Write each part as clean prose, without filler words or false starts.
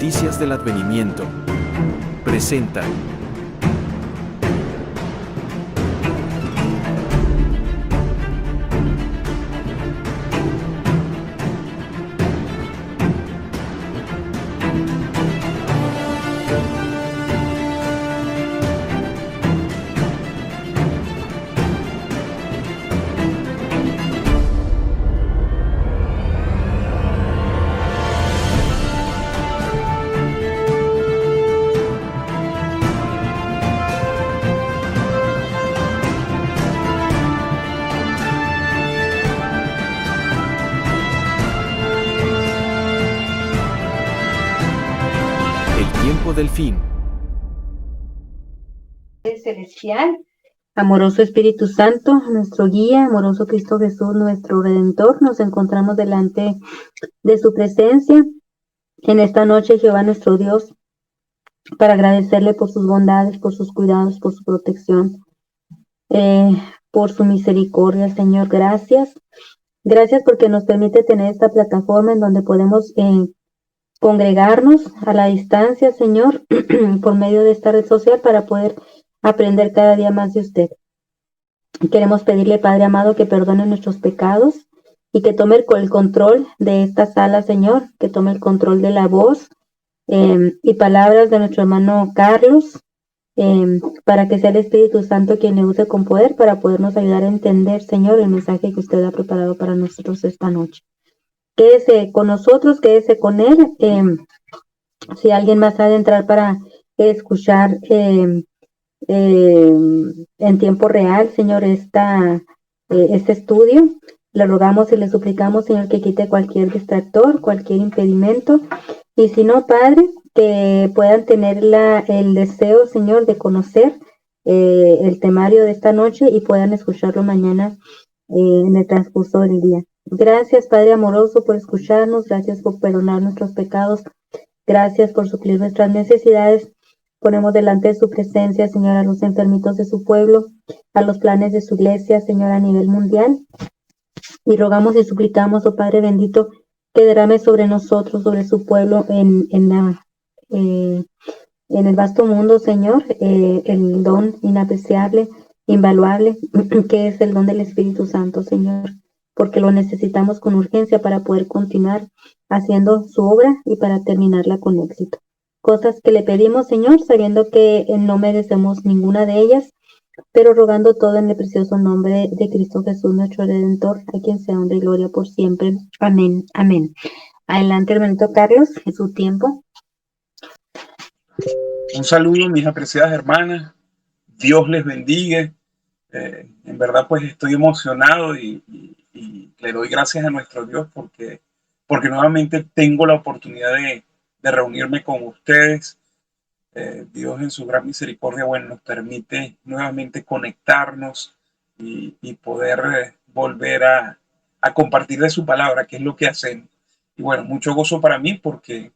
Noticias del Advenimiento presenta El tiempo del fin. Celestial, amoroso Espíritu Santo, nuestro guía, amoroso Cristo Jesús, nuestro Redentor, nos encontramos delante de su presencia en esta noche, Jehová nuestro Dios, para agradecerle por sus bondades, por sus cuidados, por su protección, por su misericordia, Señor. Gracias. Gracias porque nos permite tener esta plataforma en donde podemos congregarnos a la distancia, Señor, por medio de esta red social para poder aprender cada día más de usted. Queremos pedirle, Padre amado, que perdone nuestros pecados y que tome el control de esta sala, Señor, que tome el control de la voz y palabras de nuestro hermano Carlos, para que sea el Espíritu Santo quien le use con poder para podernos ayudar a entender, Señor, el mensaje que usted ha preparado para nosotros esta noche. Quédese con nosotros, quédese con él. Si alguien más ha de entrar para escuchar en tiempo real, Señor, este estudio, le rogamos y le suplicamos, Señor, que quite cualquier distractor, cualquier impedimento, y si no, Padre, que puedan tener el deseo, Señor, de conocer el temario de esta noche y puedan escucharlo mañana en el transcurso del día. Gracias, Padre amoroso, por escucharnos, gracias por perdonar nuestros pecados, gracias por suplir nuestras necesidades. Ponemos delante de su presencia, Señor, a los enfermitos de su pueblo, a los planes de su iglesia, Señor, a nivel mundial. Y rogamos y suplicamos, oh Padre bendito, que derrame sobre nosotros, sobre su pueblo, en el vasto mundo, Señor, el don inapreciable, invaluable, que es el don del Espíritu Santo, Señor, porque lo necesitamos con urgencia para poder continuar haciendo su obra y para terminarla con éxito. Cosas que le pedimos, Señor, sabiendo que no merecemos ninguna de ellas, pero rogando todo en el precioso nombre de Cristo Jesús, nuestro Redentor, a quien sea honra y gloria por siempre. Amén, amén. Adelante, hermanito Carlos, es su tiempo. Un saludo, mis apreciadas hermanas. Dios les bendiga. En verdad, pues estoy emocionado y le doy gracias a nuestro Dios porque nuevamente tengo la oportunidad de reunirme con ustedes. Dios en su gran misericordia, bueno, nos permite nuevamente conectarnos y poder volver a compartir de su palabra, que es lo que hacemos. Y bueno, mucho gozo para mí porque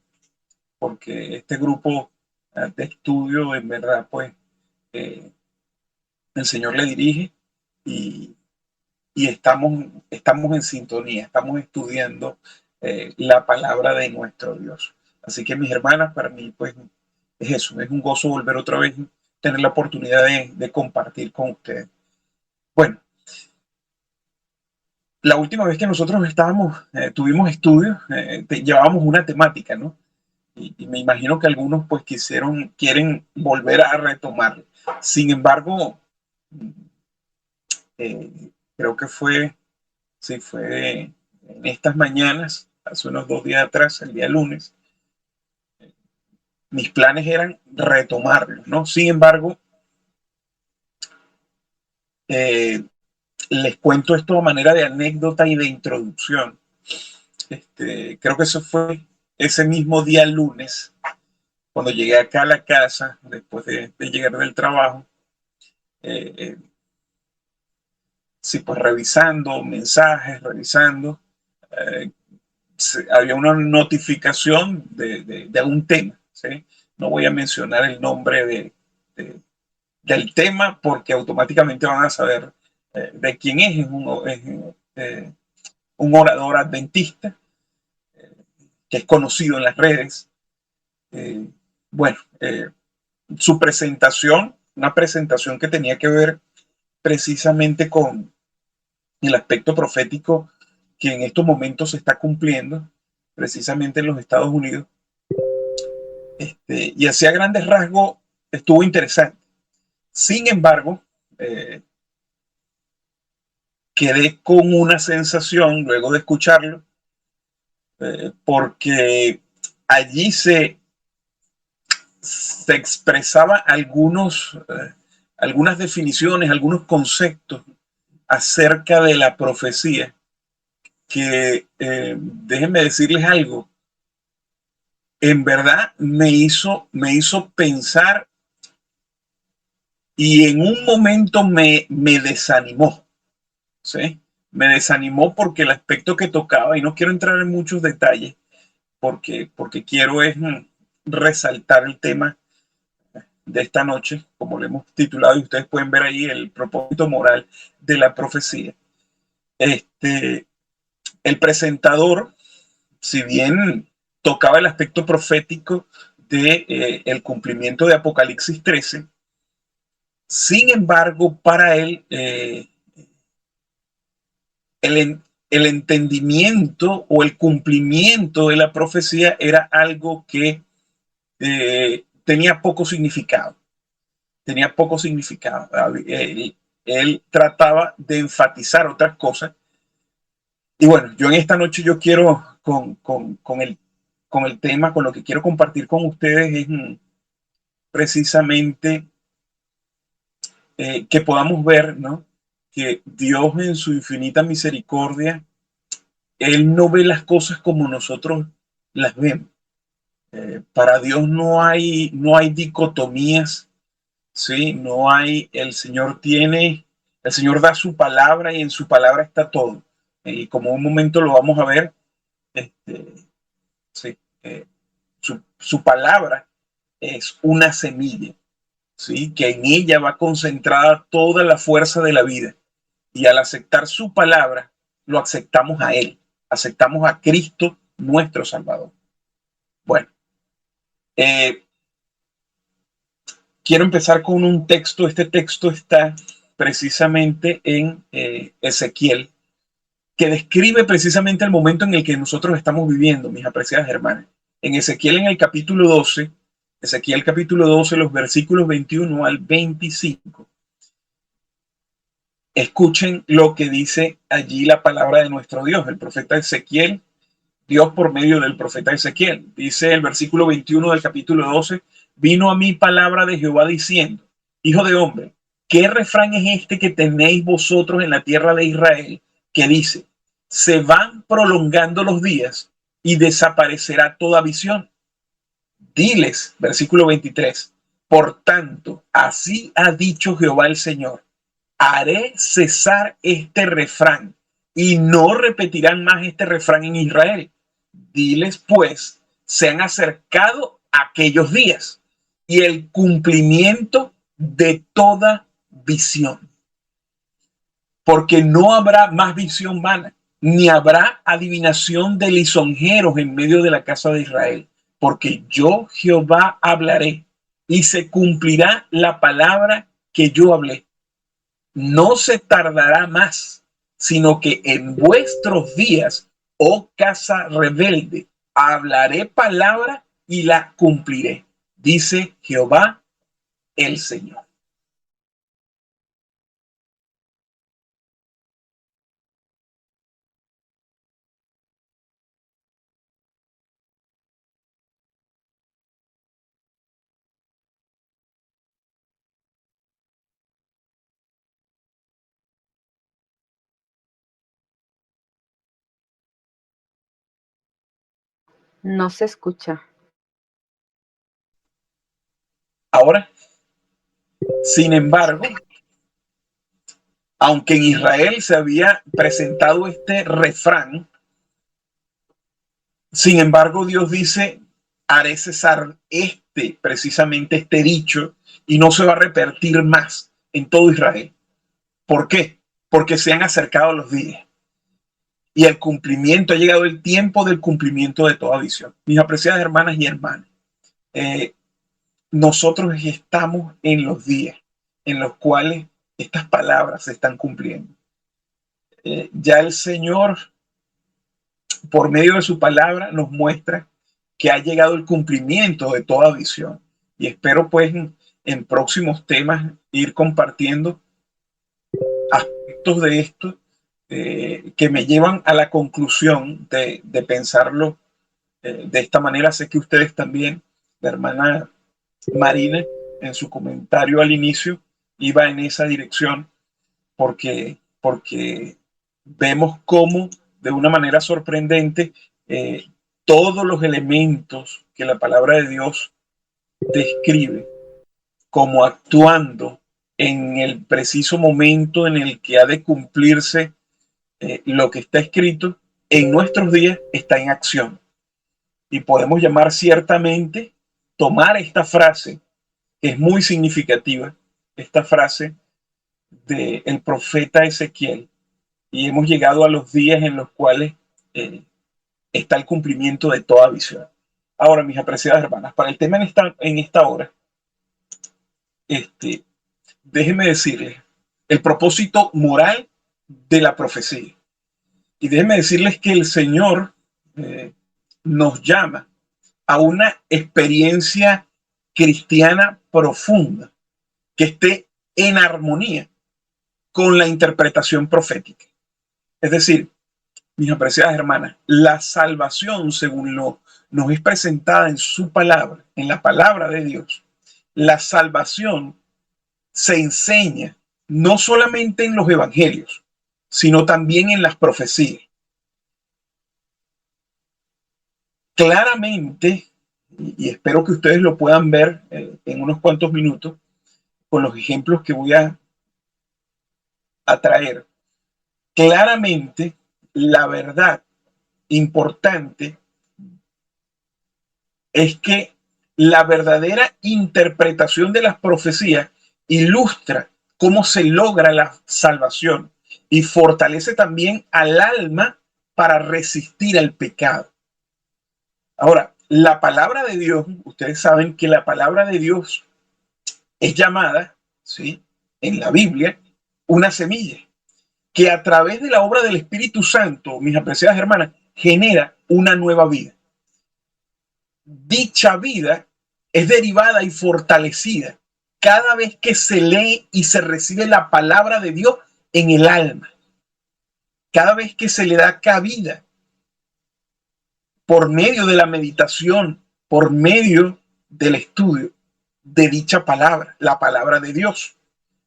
este grupo de estudio, en verdad, pues el Señor le dirige y estamos en sintonía, estamos estudiando la palabra de nuestro Dios. Así que, mis hermanas, para mí, pues, es eso, es un gozo volver otra vez, tener la oportunidad de compartir con ustedes. Bueno, la última vez que nosotros tuvimos estudios, llevábamos una temática, ¿no? Y me imagino que algunos pues quieren volver a retomarlo. Sin embargo, creo que fue en estas mañanas, hace unos 2 días atrás, el día lunes, mis planes eran retomarlo, ¿no? Sin embargo, les cuento esto a manera de anécdota y de introducción. Creo que eso fue ese mismo día lunes, cuando llegué acá a la casa, después de llegar del trabajo, sí, pues revisando mensajes, había una notificación de un tema, ¿sí? No voy a mencionar el nombre del tema porque automáticamente van a saber de quién es. Es un orador adventista que es conocido en las redes. eh, bueno, su presentación, una presentación que tenía que ver precisamente con el aspecto profético que en estos momentos se está cumpliendo precisamente en los Estados Unidos. Y hacia grandes rasgos estuvo interesante. Sin embargo, quedé con una sensación luego de escucharlo, porque allí se expresaba algunas definiciones, algunos conceptos acerca de la profecía que, déjenme decirles algo, en verdad me hizo pensar y en un momento me desanimó, ¿sí? Me desanimó porque el aspecto que tocaba, y no quiero entrar en muchos detalles, porque quiero es resaltar el tema de esta noche, como le hemos titulado, y ustedes pueden ver ahí el propósito moral de la profecía. El presentador, si bien tocaba el aspecto profético de el cumplimiento de Apocalipsis 13, sin embargo, para él, el entendimiento o el cumplimiento de la profecía era algo que tenía poco significado. Tenía poco significado. Él trataba de enfatizar otras cosas. Y bueno, yo en esta noche yo quiero con el tema, con lo que quiero compartir con ustedes es precisamente que podamos ver, ¿no?, que Dios en su infinita misericordia, Él no ve las cosas como nosotros las vemos. Para Dios no hay dicotomías, ¿sí? No hay, el Señor da su palabra y en su palabra está todo. Y como un momento lo vamos a ver, sí, su palabra es una semilla, ¿sí?, que en ella va concentrada toda la fuerza de la vida. Y al aceptar su palabra, lo aceptamos a Él, aceptamos a Cristo, nuestro Salvador. Bueno, quiero empezar con un texto. Este texto está precisamente en Ezequiel, que describe precisamente el momento en el que nosotros estamos viviendo, mis apreciadas hermanas. En Ezequiel, en el capítulo 12, Ezequiel capítulo 12, los versículos 21 al 25. Escuchen lo que dice allí la palabra de nuestro Dios, el profeta Ezequiel, Dios por medio del profeta Ezequiel. Dice el versículo 21 del capítulo 12, vino a mí palabra de Jehová diciendo, hijo de hombre, ¿qué refrán es este que tenéis vosotros en la tierra de Israel? Que dice, se van prolongando los días y desaparecerá toda visión. Diles, versículo 23, por tanto, así ha dicho Jehová el Señor, haré cesar este refrán y no repetirán más este refrán en Israel. Diles pues, se han acercado aquellos días y el cumplimiento de toda visión. Porque no habrá más visión vana, ni habrá adivinación de lisonjeros en medio de la casa de Israel. Porque yo, Jehová, hablaré y se cumplirá la palabra que yo hablé. No se tardará más, sino que en vuestros días, oh casa rebelde, hablaré palabra y la cumpliré, dice Jehová el Señor. No se escucha. Ahora, sin embargo, aunque en Israel se había presentado este refrán, sin embargo, Dios dice, haré cesar precisamente este dicho, y no se va a repetir más en todo Israel. ¿Por qué? Porque se han acercado los días. Y el cumplimiento, ha llegado el tiempo del cumplimiento de toda visión. Mis apreciadas hermanas y hermanos, nosotros estamos en los días en los cuales estas palabras se están cumpliendo. Ya el Señor, por medio de su palabra, nos muestra que ha llegado el cumplimiento de toda visión. Y espero pues en próximos temas ir compartiendo aspectos de esto que me llevan a la conclusión de pensarlo de esta manera. Sé que ustedes también, la hermana Marina, en su comentario al inicio, iba en esa dirección, porque vemos cómo de una manera sorprendente todos los elementos que la palabra de Dios describe como actuando en el preciso momento en el que ha de cumplirse lo que está escrito, en nuestros días está en acción. Y podemos llamar ciertamente, tomar esta frase, que es muy significativa, esta frase del profeta Ezequiel, y hemos llegado a los días en los cuales está el cumplimiento de toda visión. Ahora, mis apreciadas hermanas, para el tema en esta hora, déjenme decirles el propósito moral de la profecía. Y déjenme decirles que el Señor nos llama a una experiencia cristiana profunda que esté en armonía con la interpretación profética. Es decir, mis apreciadas hermanas, la salvación, según nos es presentada en su palabra, en la palabra de Dios, la salvación se enseña no solamente en los evangelios, sino también en las profecías. Claramente, y espero que ustedes lo puedan ver en unos cuantos minutos, con los ejemplos que voy a traer, claramente la verdad importante es que la verdadera interpretación de las profecías ilustra cómo se logra la salvación y fortalece también al alma para resistir al pecado. Ahora, la palabra de Dios, ustedes saben que la palabra de Dios es llamada, ¿sí?, en la Biblia, una semilla, que a través de la obra del Espíritu Santo, mis apreciadas hermanas, genera una nueva vida. Dicha vida es derivada y fortalecida cada vez que se lee y se recibe la palabra de Dios en el alma, cada vez que se le da cabida por medio de la meditación, por medio del estudio de dicha palabra, la palabra de Dios.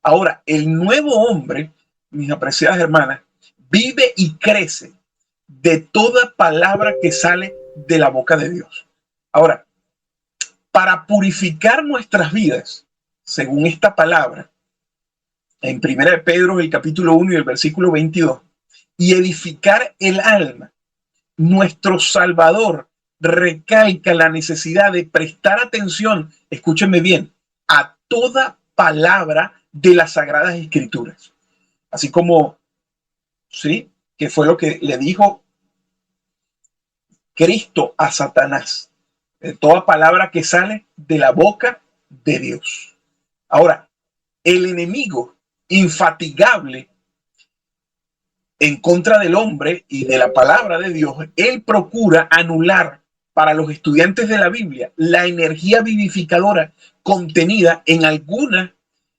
Ahora, el nuevo hombre, mis apreciadas hermanas, vive y crece de toda palabra que sale de la boca de Dios. Ahora, para purificar nuestras vidas, según esta palabra, en 1 Pedro, el capítulo 1 y el versículo 22, y edificar el alma, nuestro Salvador recalca la necesidad de prestar atención, escúchenme bien, a toda palabra de las Sagradas Escrituras. Así como, ¿sí?, que fue lo que le dijo Cristo a Satanás. Toda palabra que sale de la boca de Dios. Ahora, el enemigo infatigable en contra del hombre y de la palabra de Dios, él procura anular para los estudiantes de la Biblia la energía vivificadora contenida en algunas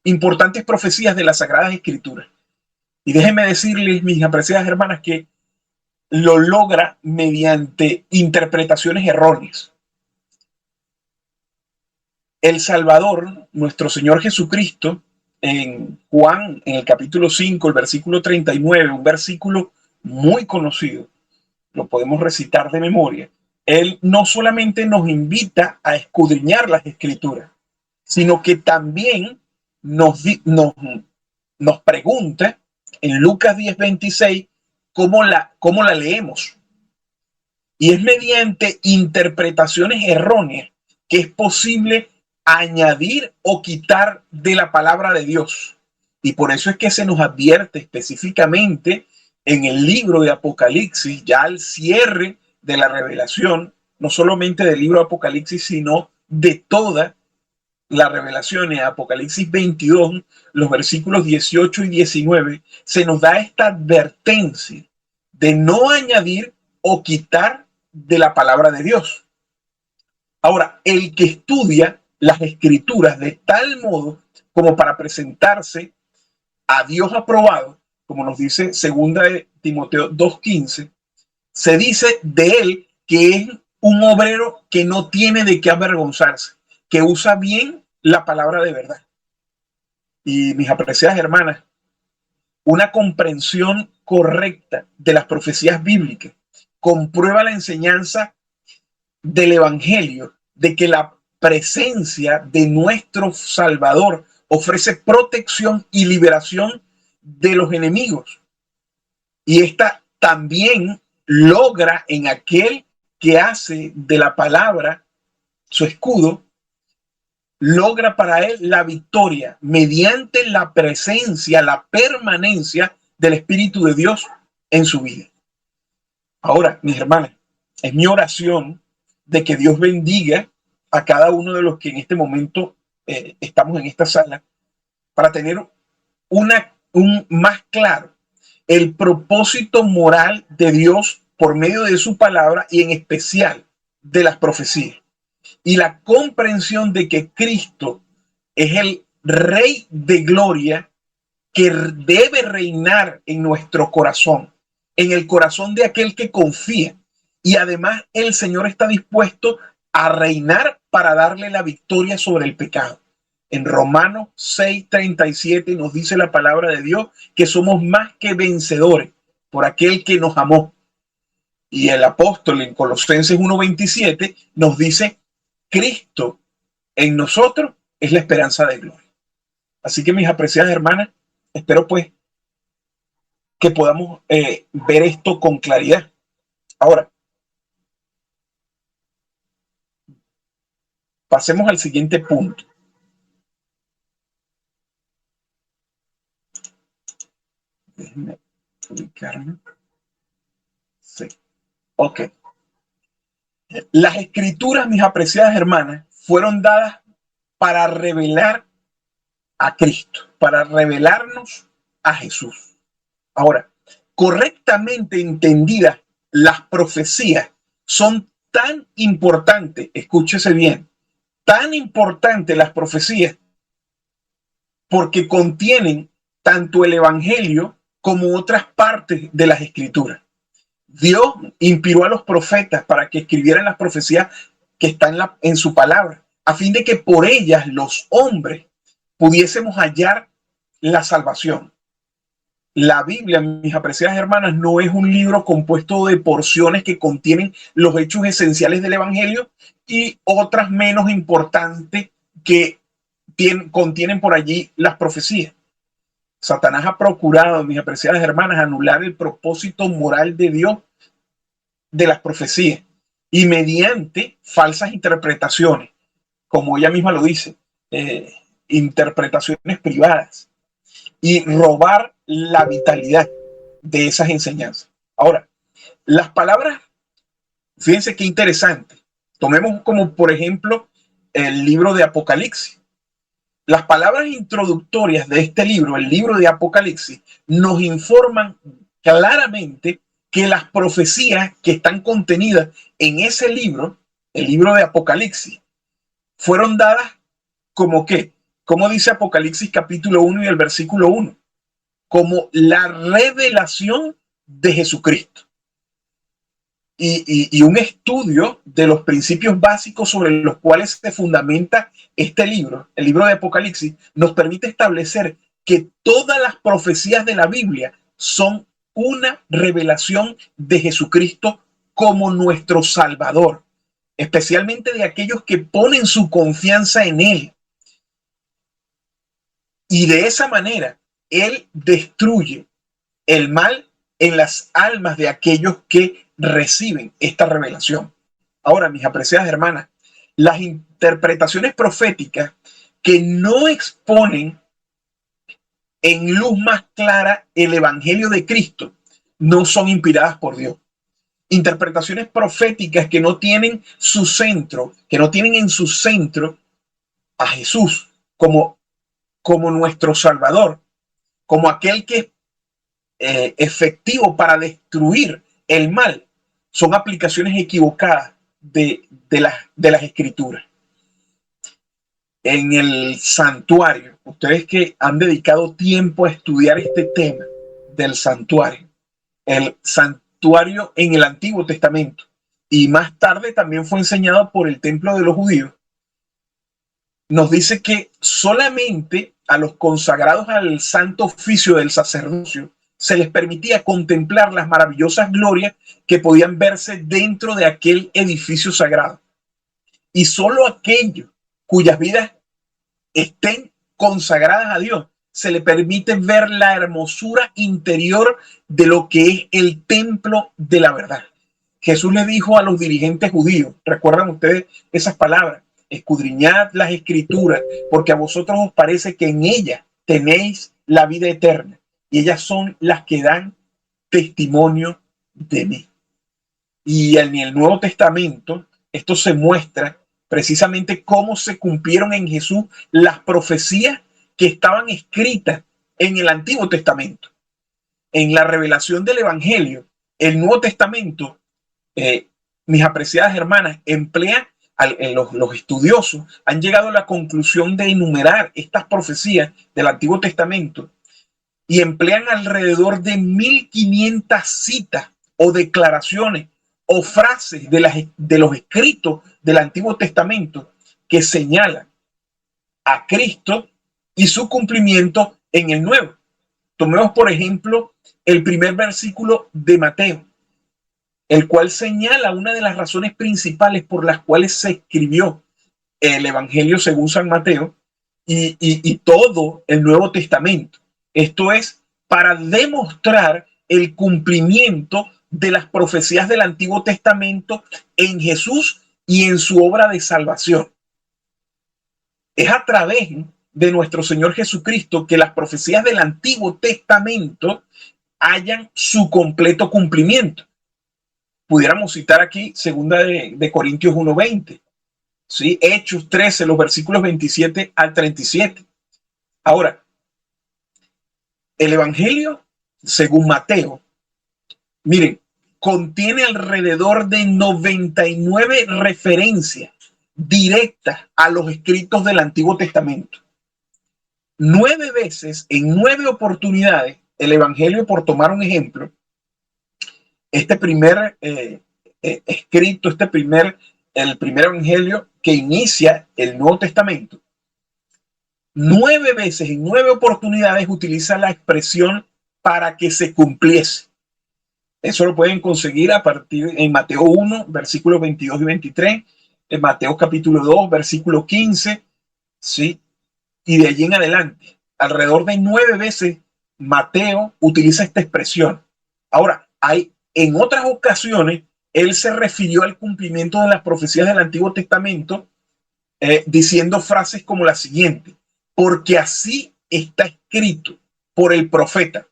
importantes profecías de las Sagradas Escrituras. Y déjenme decirles, mis apreciadas hermanas, que lo logra mediante interpretaciones erróneas. El Salvador, nuestro Señor Jesucristo, en Juan, en el capítulo 5, el versículo 39, un versículo muy conocido, lo podemos recitar de memoria. Él no solamente nos invita a escudriñar las Escrituras, sino que también nos pregunta en Lucas 10:26 cómo la leemos. Y es mediante interpretaciones erróneas que es posible añadir o quitar de la palabra de Dios. Y por eso es que se nos advierte específicamente en el libro de Apocalipsis, ya al cierre de la revelación, no solamente del libro de Apocalipsis, sino de toda la revelación en Apocalipsis 22, los versículos 18 y 19, se nos da esta advertencia de no añadir o quitar de la palabra de Dios. Ahora, el que estudia las escrituras de tal modo como para presentarse a Dios aprobado, como nos dice 2 de Timoteo 2:15, se dice de él que es un obrero que no tiene de qué avergonzarse, que usa bien la palabra de verdad. Y mis apreciadas hermanas, una comprensión correcta de las profecías bíblicas comprueba la enseñanza del Evangelio de que la presencia de nuestro Salvador ofrece protección y liberación de los enemigos. Y esta también logra en aquel que hace de la palabra su escudo, logra para él la victoria mediante la presencia, la permanencia del Espíritu de Dios en su vida. Ahora, mis hermanas, es mi oración de que Dios bendiga a cada uno de los que en este momento estamos en esta sala para tener un más claro el propósito moral de Dios por medio de su palabra y en especial de las profecías. Y la comprensión de que Cristo es el Rey de gloria que debe reinar en nuestro corazón, en el corazón de aquel que confía. Y además el Señor está dispuesto a reinar para darle la victoria sobre el pecado. En Romanos 6:37 nos dice la palabra de Dios que somos más que vencedores por aquel que nos amó. Y el apóstol en Colosenses 1:27 nos dice: Cristo en nosotros es la esperanza de gloria. Así que, mis apreciadas hermanas, espero pues que podamos ver esto con claridad. Ahora, pasemos al siguiente punto. Déjenme ubicarme. Sí. Ok. Las escrituras, mis apreciadas hermanas, fueron dadas para revelar a Cristo, para revelarnos a Jesús. Ahora, correctamente entendidas, las profecías son tan importantes, escúchese bien, tan importantes las profecías porque contienen tanto el Evangelio como otras partes de las escrituras. Dios inspiró a los profetas para que escribieran las profecías que están en su palabra, a fin de que por ellas los hombres pudiésemos hallar la salvación. La Biblia, mis apreciadas hermanas, no es un libro compuesto de porciones que contienen los hechos esenciales del Evangelio y otras menos importantes que contienen por allí las profecías. Satanás ha procurado, mis apreciadas hermanas, anular el propósito moral de Dios de las profecías y mediante falsas interpretaciones, como ella misma lo dice, interpretaciones privadas, y robar la vitalidad de esas enseñanzas. Ahora, las palabras, fíjense qué interesante. Tomemos como por ejemplo el libro de Apocalipsis. Las palabras introductorias de este libro, el libro de Apocalipsis, nos informan claramente que las profecías que están contenidas en ese libro, el libro de Apocalipsis, fueron dadas como ¿qué? Como dice Apocalipsis capítulo 1 y el versículo 1, como la revelación de Jesucristo. Y un estudio de los principios básicos sobre los cuales se fundamenta este libro, el libro de Apocalipsis, nos permite establecer que todas las profecías de la Biblia son una revelación de Jesucristo como nuestro Salvador, especialmente de aquellos que ponen su confianza en Él. Y de esa manera, Él destruye el mal en las almas de aquellos que reciben esta revelación. Ahora, mis apreciadas hermanas, las interpretaciones proféticas que no exponen en luz más clara el Evangelio de Cristo no son inspiradas por Dios. interpretaciones proféticas que no tienen su centro, que no tienen en su centro a Jesús como nuestro Salvador, como aquel que es efectivo para destruir el mal, son aplicaciones equivocadas de las Escrituras. En el santuario, ustedes que han dedicado tiempo a estudiar este tema del santuario, el santuario en el Antiguo Testamento, y más tarde también fue enseñado por el templo de los judíos, nos dice que solamente a los consagrados al santo oficio del sacerdocio se les permitía contemplar las maravillosas glorias que podían verse dentro de aquel edificio sagrado. Y solo aquellos cuyas vidas estén consagradas a Dios se le permite ver la hermosura interior de lo que es el templo de la verdad. Jesús le dijo a los dirigentes judíos, ¿recuerdan ustedes esas palabras? Escudriñad las Escrituras, porque a vosotros os parece que en ellas tenéis la vida eterna, y ellas son las que dan testimonio de mí. Y en el Nuevo Testamento esto se muestra precisamente cómo se cumplieron en Jesús las profecías que estaban escritas en el Antiguo Testamento. En la revelación del Evangelio, el Nuevo Testamento, mis apreciadas hermanas, emplea, los estudiosos han llegado a la conclusión de enumerar estas profecías del Antiguo Testamento y emplean alrededor de 1500 citas o declaraciones o frases de los escritos del Antiguo Testamento que señalan a Cristo y su cumplimiento en el Nuevo. Tomemos, por ejemplo, el primer versículo de Mateo, el cual señala una de las razones principales por las cuales se escribió el Evangelio según San Mateo y todo el Nuevo Testamento. Esto es para demostrar el cumplimiento de las profecías del Antiguo Testamento en Jesús y en su obra de salvación. Es a través de nuestro Señor Jesucristo que las profecías del Antiguo Testamento hayan su completo cumplimiento. Pudiéramos citar aquí segunda de Corintios 1:20, ¿sí? Hechos 13, los versículos 27 al 37. Ahora, el Evangelio según Mateo, miren, contiene alrededor de 99 referencias directas a los escritos del Antiguo Testamento. 9 veces, en 9 oportunidades, el Evangelio, por tomar un ejemplo, este primer escrito, el primer Evangelio que inicia el Nuevo Testamento, 9 veces, en 9 oportunidades, utiliza la expresión para que se cumpliese. Eso lo pueden conseguir a partir en Mateo 1, versículos 22 y 23, en Mateo capítulo 2, versículo 15, ¿sí? Y de allí en adelante, alrededor de 9 veces Mateo utiliza esta expresión. Ahora, en otras ocasiones, él se refirió al cumplimiento de las profecías del Antiguo Testamento diciendo frases como la siguiente: porque así está escrito por el profeta.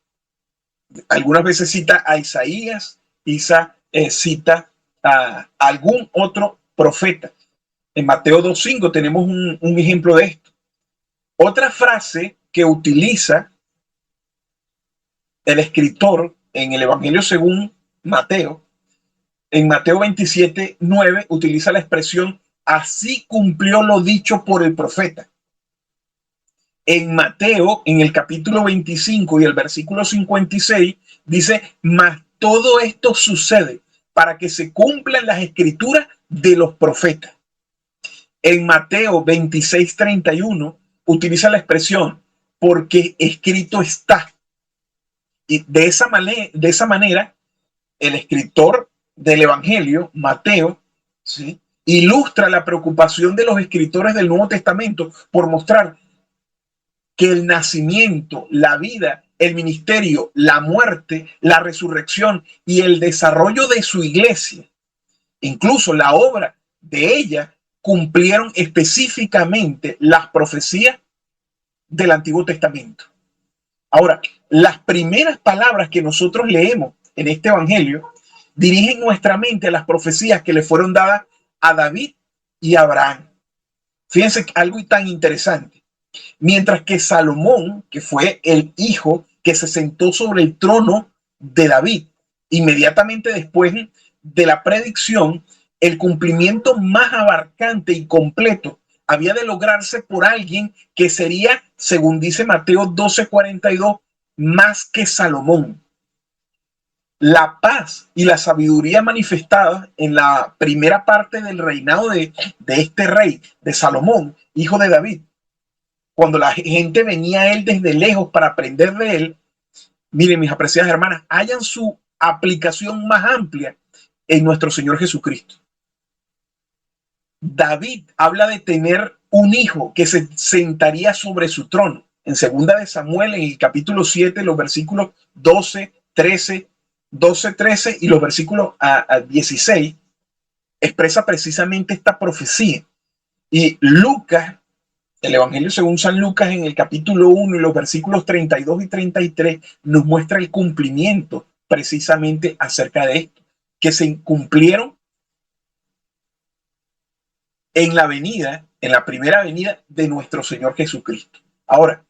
Algunas veces cita a Isaías, cita a algún otro profeta. En Mateo 2:5 tenemos un ejemplo de esto. Otra frase que utiliza el escritor en el Evangelio según Mateo, en Mateo 27:9, utiliza la expresión así cumplió lo dicho por el profeta. En Mateo, en el capítulo 25 y el versículo 56, dice, mas todo esto sucede para que se cumplan las escrituras de los profetas. En Mateo 26:31 utiliza la expresión porque escrito está. Y de esa manera, el escritor del Evangelio, Mateo, ¿sí?, ilustra la preocupación de los escritores del Nuevo Testamento por mostrar que el nacimiento, la vida, el ministerio, la muerte, la resurrección y el desarrollo de su iglesia, incluso la obra de ella, cumplieron específicamente las profecías del Antiguo Testamento. Ahora, las primeras palabras que nosotros leemos en este Evangelio dirigen nuestra mente a las profecías que le fueron dadas a David y a Abraham. Fíjense algo tan interesante. Mientras que Salomón, que fue el hijo que se sentó sobre el trono de David, inmediatamente después de la predicción, el cumplimiento más abarcante y completo había de lograrse por alguien que sería, según dice Mateo 12:42, más que Salomón. La paz y la sabiduría manifestadas en la primera parte del reinado de este rey, de Salomón, hijo de David, cuando la gente venía a él desde lejos para aprender de él, miren, mis apreciadas hermanas, hayan su aplicación más amplia en nuestro Señor Jesucristo. David habla de tener un hijo que se sentaría sobre su trono. En 2 de Samuel, en el capítulo 7, los versículos 12, 13 y los versículos 16, expresa precisamente esta profecía. Y Lucas, el Evangelio según San Lucas, en el capítulo 1 y los versículos 32 y 33, nos muestra el cumplimiento precisamente acerca de esto, que se cumplieron en la venida, en la primera venida de nuestro Señor Jesucristo. Ahora,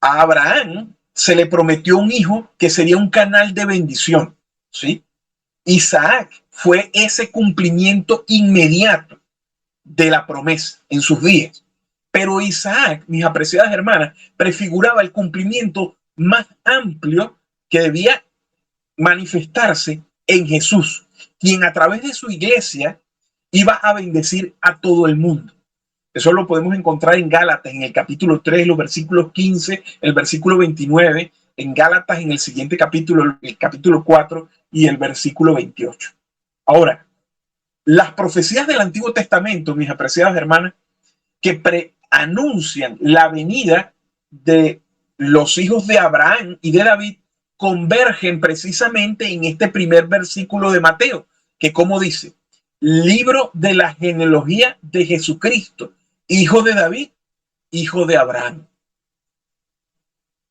a Abraham se le prometió un hijo que sería un canal de bendición, ¿sí? Isaac fue ese cumplimiento inmediato de la promesa en sus días. Pero Isaac, mis apreciadas hermanas, prefiguraba el cumplimiento más amplio que debía manifestarse en Jesús, quien a través de su iglesia iba a bendecir a todo el mundo. Eso lo podemos encontrar en Gálatas, en el capítulo 3, los versículos 15, el versículo 29, en Gálatas, en el siguiente capítulo, el capítulo 4 y el versículo 28. Ahora, las profecías del Antiguo Testamento, mis apreciadas hermanas, que anuncian la venida de los hijos de Abraham y de David, convergen precisamente en este primer versículo de Mateo, que como dice, libro de la genealogía de Jesucristo, hijo de David, hijo de Abraham.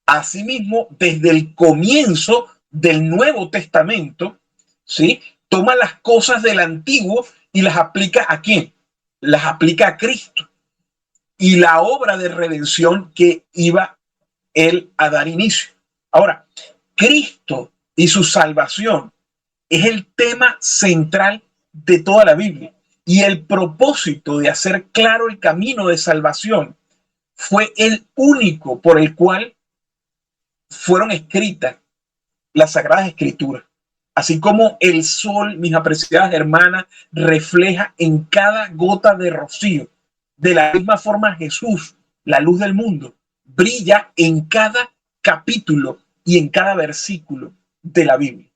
Asimismo, desde el comienzo del Nuevo Testamento, ¿sí?, toma las cosas del Antiguo y las aplica ¿a quién? Las aplica a Cristo y la obra de redención que iba él a dar inicio. Ahora, Cristo y su salvación es el tema central de toda la Biblia, y el propósito de hacer claro el camino de salvación fue el único por el cual fueron escritas las Sagradas Escrituras. Así como el sol, mis apreciadas hermanas, refleja en cada gota de rocío, de la misma forma Jesús, la luz del mundo, brilla en cada capítulo y en cada versículo de la Biblia.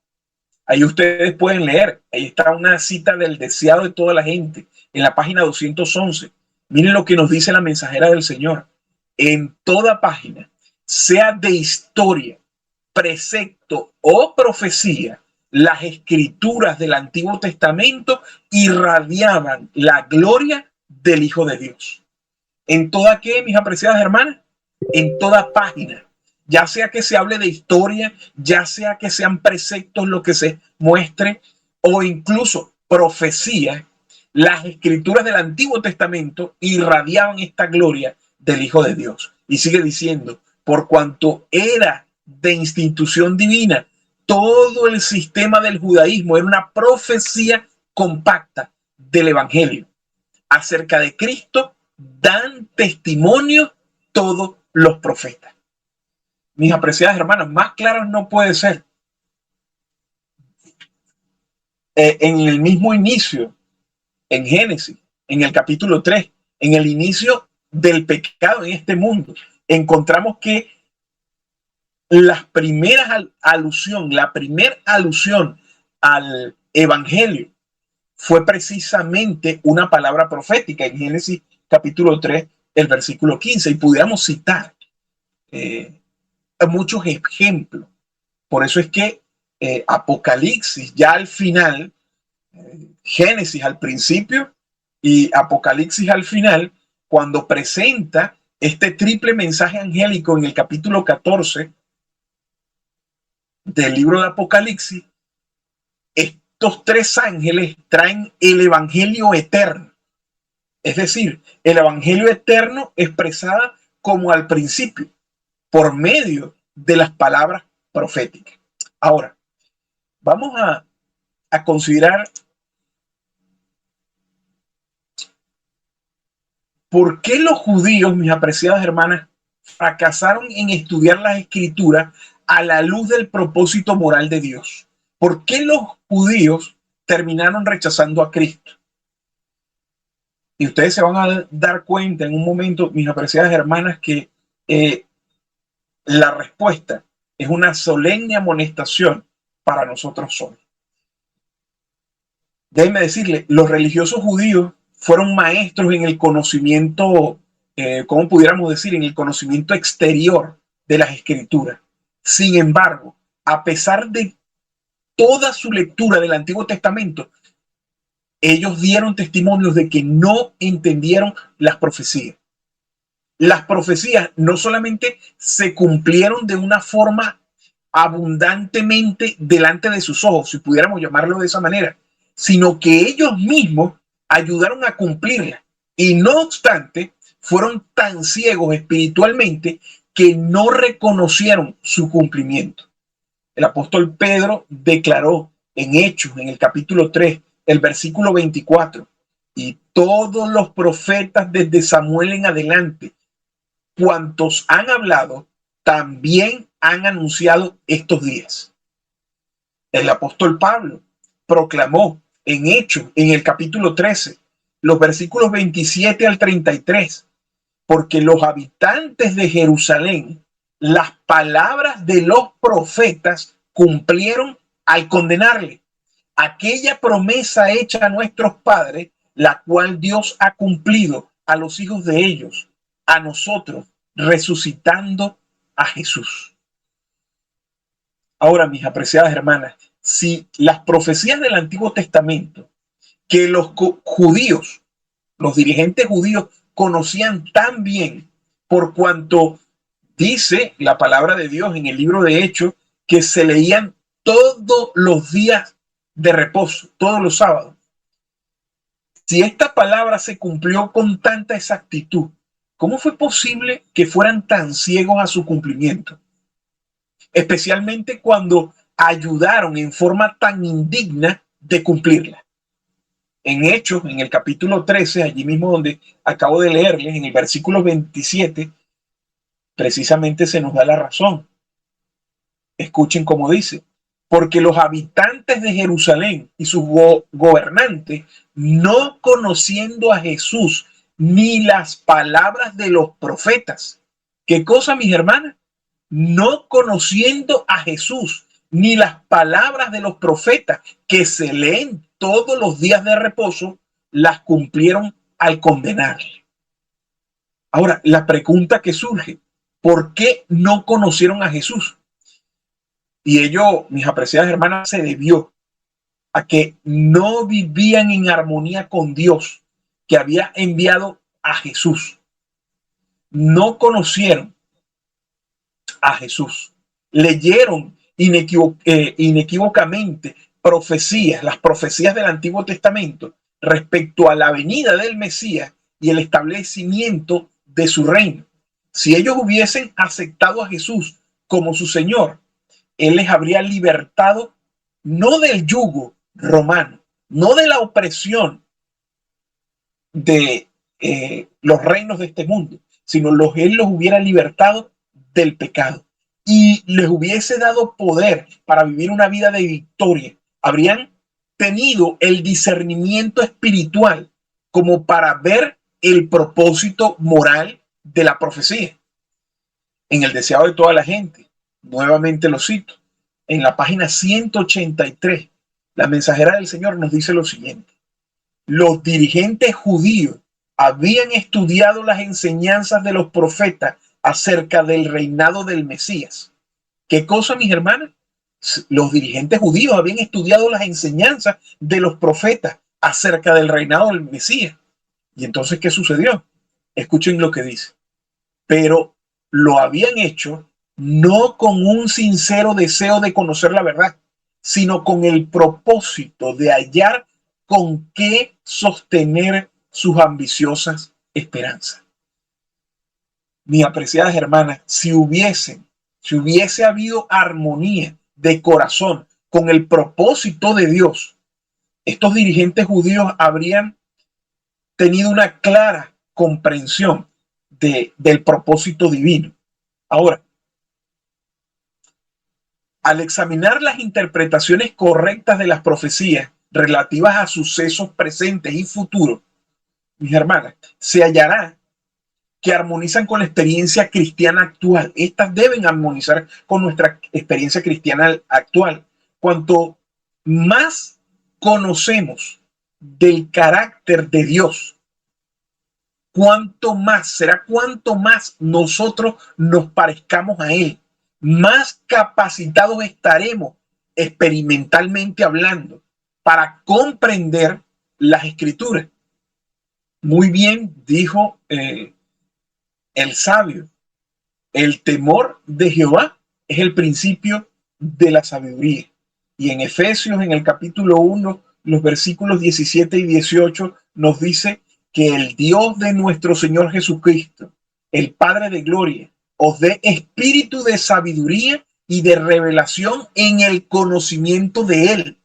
Ahí ustedes pueden leer, ahí está una cita del deseado de toda la gente, en la página 211. Miren lo que nos dice la mensajera del Señor. En toda página, sea de historia, precepto o profecía, las escrituras del Antiguo Testamento irradiaban la gloria del Hijo de Dios. ¿En toda qué, mis apreciadas hermanas? En toda página. Ya sea que se hable de historia, ya sea que sean preceptos lo que se muestre, o incluso profecía, las escrituras del Antiguo Testamento irradiaban esta gloria del Hijo de Dios. Y sigue diciendo, por cuanto era de institución divina, todo el sistema del judaísmo era una profecía compacta del Evangelio. Acerca de Cristo dan testimonio todos los profetas. Mis apreciadas hermanas, más claros no puede ser. En el mismo inicio, en Génesis, en el capítulo 3, en el inicio del pecado en este mundo, encontramos que la primera alusión al Evangelio fue precisamente una palabra profética en Génesis capítulo 3, el versículo 15, y pudiéramos citar muchos ejemplos. Por eso es que Apocalipsis ya al final, Génesis al principio y Apocalipsis al final, cuando presenta este triple mensaje angélico en el capítulo 14 del libro de Apocalipsis, estos tres ángeles traen el evangelio eterno. Es decir, el evangelio eterno expresada como al principio, por medio de las palabras proféticas. Ahora, vamos a considerar por qué los judíos, mis apreciadas hermanas, fracasaron en estudiar las escrituras a la luz del propósito moral de Dios. ¿Por qué los judíos terminaron rechazando a Cristo? Y ustedes se van a dar cuenta en un momento, mis apreciadas hermanas, que la respuesta es una solemne amonestación para nosotros solos. Déjenme decirle, los religiosos judíos fueron maestros en el conocimiento, ¿cómo pudiéramos decir? En el conocimiento exterior de las escrituras. Sin embargo, a pesar de toda su lectura del Antiguo Testamento, ellos dieron testimonios de que no entendieron las profecías. Las profecías no solamente se cumplieron de una forma abundantemente delante de sus ojos, si pudiéramos llamarlo de esa manera, sino que ellos mismos ayudaron a cumplirla. Y no obstante, fueron tan ciegos espiritualmente que no reconocieron su cumplimiento. El apóstol Pedro declaró en Hechos, en el capítulo 3, el versículo 24, y todos los profetas desde Samuel en adelante, cuantos han hablado, también han anunciado estos días. El apóstol Pablo proclamó en Hechos, en el capítulo 13, los versículos 27 al 33, porque los habitantes de Jerusalén, las palabras de los profetas cumplieron al condenarle. Aquella promesa hecha a nuestros padres, la cual Dios ha cumplido a los hijos de ellos, a nosotros, resucitando a Jesús. Ahora, mis apreciadas hermanas, si las profecías del Antiguo Testamento, que los judíos, los dirigentes judíos, conocían tan bien, por cuanto dice la palabra de Dios en el libro de Hechos, que se leían todos los días de reposo, todos los sábados. Si esta palabra se cumplió con tanta exactitud, ¿cómo fue posible que fueran tan ciegos a su cumplimiento? Especialmente cuando ayudaron en forma tan indigna de cumplirla. En Hechos, en el capítulo 13, allí mismo donde acabo de leerles, en el versículo 27, precisamente se nos da la razón. Escuchen cómo dice: porque los habitantes de Jerusalén y sus gobernantes, no conociendo a Jesús ni las palabras de los profetas. ¿Qué cosa, mis hermanas? No conociendo a Jesús ni las palabras de los profetas que se leen todos los días de reposo, las cumplieron al condenarle. Ahora, la pregunta que surge: ¿por qué no conocieron a Jesús? Y ello, mis apreciadas hermanas, se debió a que no vivían en armonía con Dios, que había enviado a Jesús. No conocieron a Jesús. Leyeron inequívocamente profecías, las profecías del Antiguo Testamento respecto a la venida del Mesías y el establecimiento de su reino. Si ellos hubiesen aceptado a Jesús como su Señor, Él les habría libertado no del yugo romano, no de la opresión de los reinos de este mundo, sino Él los hubiera libertado del pecado y les hubiese dado poder para vivir una vida de victoria. Habrían tenido el discernimiento espiritual como para ver el propósito moral de la profecía. En el deseado de toda la gente, nuevamente lo cito, en la página 183, la mensajera del Señor nos dice lo siguiente: los dirigentes judíos habían estudiado las enseñanzas de los profetas acerca del reinado del Mesías. ¿Qué cosa, mis hermanas? Los dirigentes judíos habían estudiado las enseñanzas de los profetas acerca del reinado del Mesías. Y entonces, ¿qué sucedió? Escuchen lo que dice: pero lo habían hecho no con un sincero deseo de conocer la verdad, sino con el propósito de hallar con qué sostener sus ambiciosas esperanzas. Mis apreciadas hermanas, si hubiese habido armonía de corazón con el propósito de Dios, estos dirigentes judíos habrían tenido una clara comprensión del propósito divino. Ahora, al examinar las interpretaciones correctas de las profecías relativas a sucesos presentes y futuros, mis hermanas, se hallará que armonizan con la experiencia cristiana actual. Estas deben armonizar con nuestra experiencia cristiana actual. Cuanto más conocemos del carácter de Dios, cuanto más nosotros nos parezcamos a Él, más capacitados estaremos experimentalmente hablando para comprender las Escrituras. Muy bien dijo el sabio: el temor de Jehová es el principio de la sabiduría. Y en Efesios, en el capítulo 1, los versículos 17 y 18, nos dice que el Dios de nuestro Señor Jesucristo, el Padre de gloria, os dé espíritu de sabiduría y de revelación en el conocimiento de Él,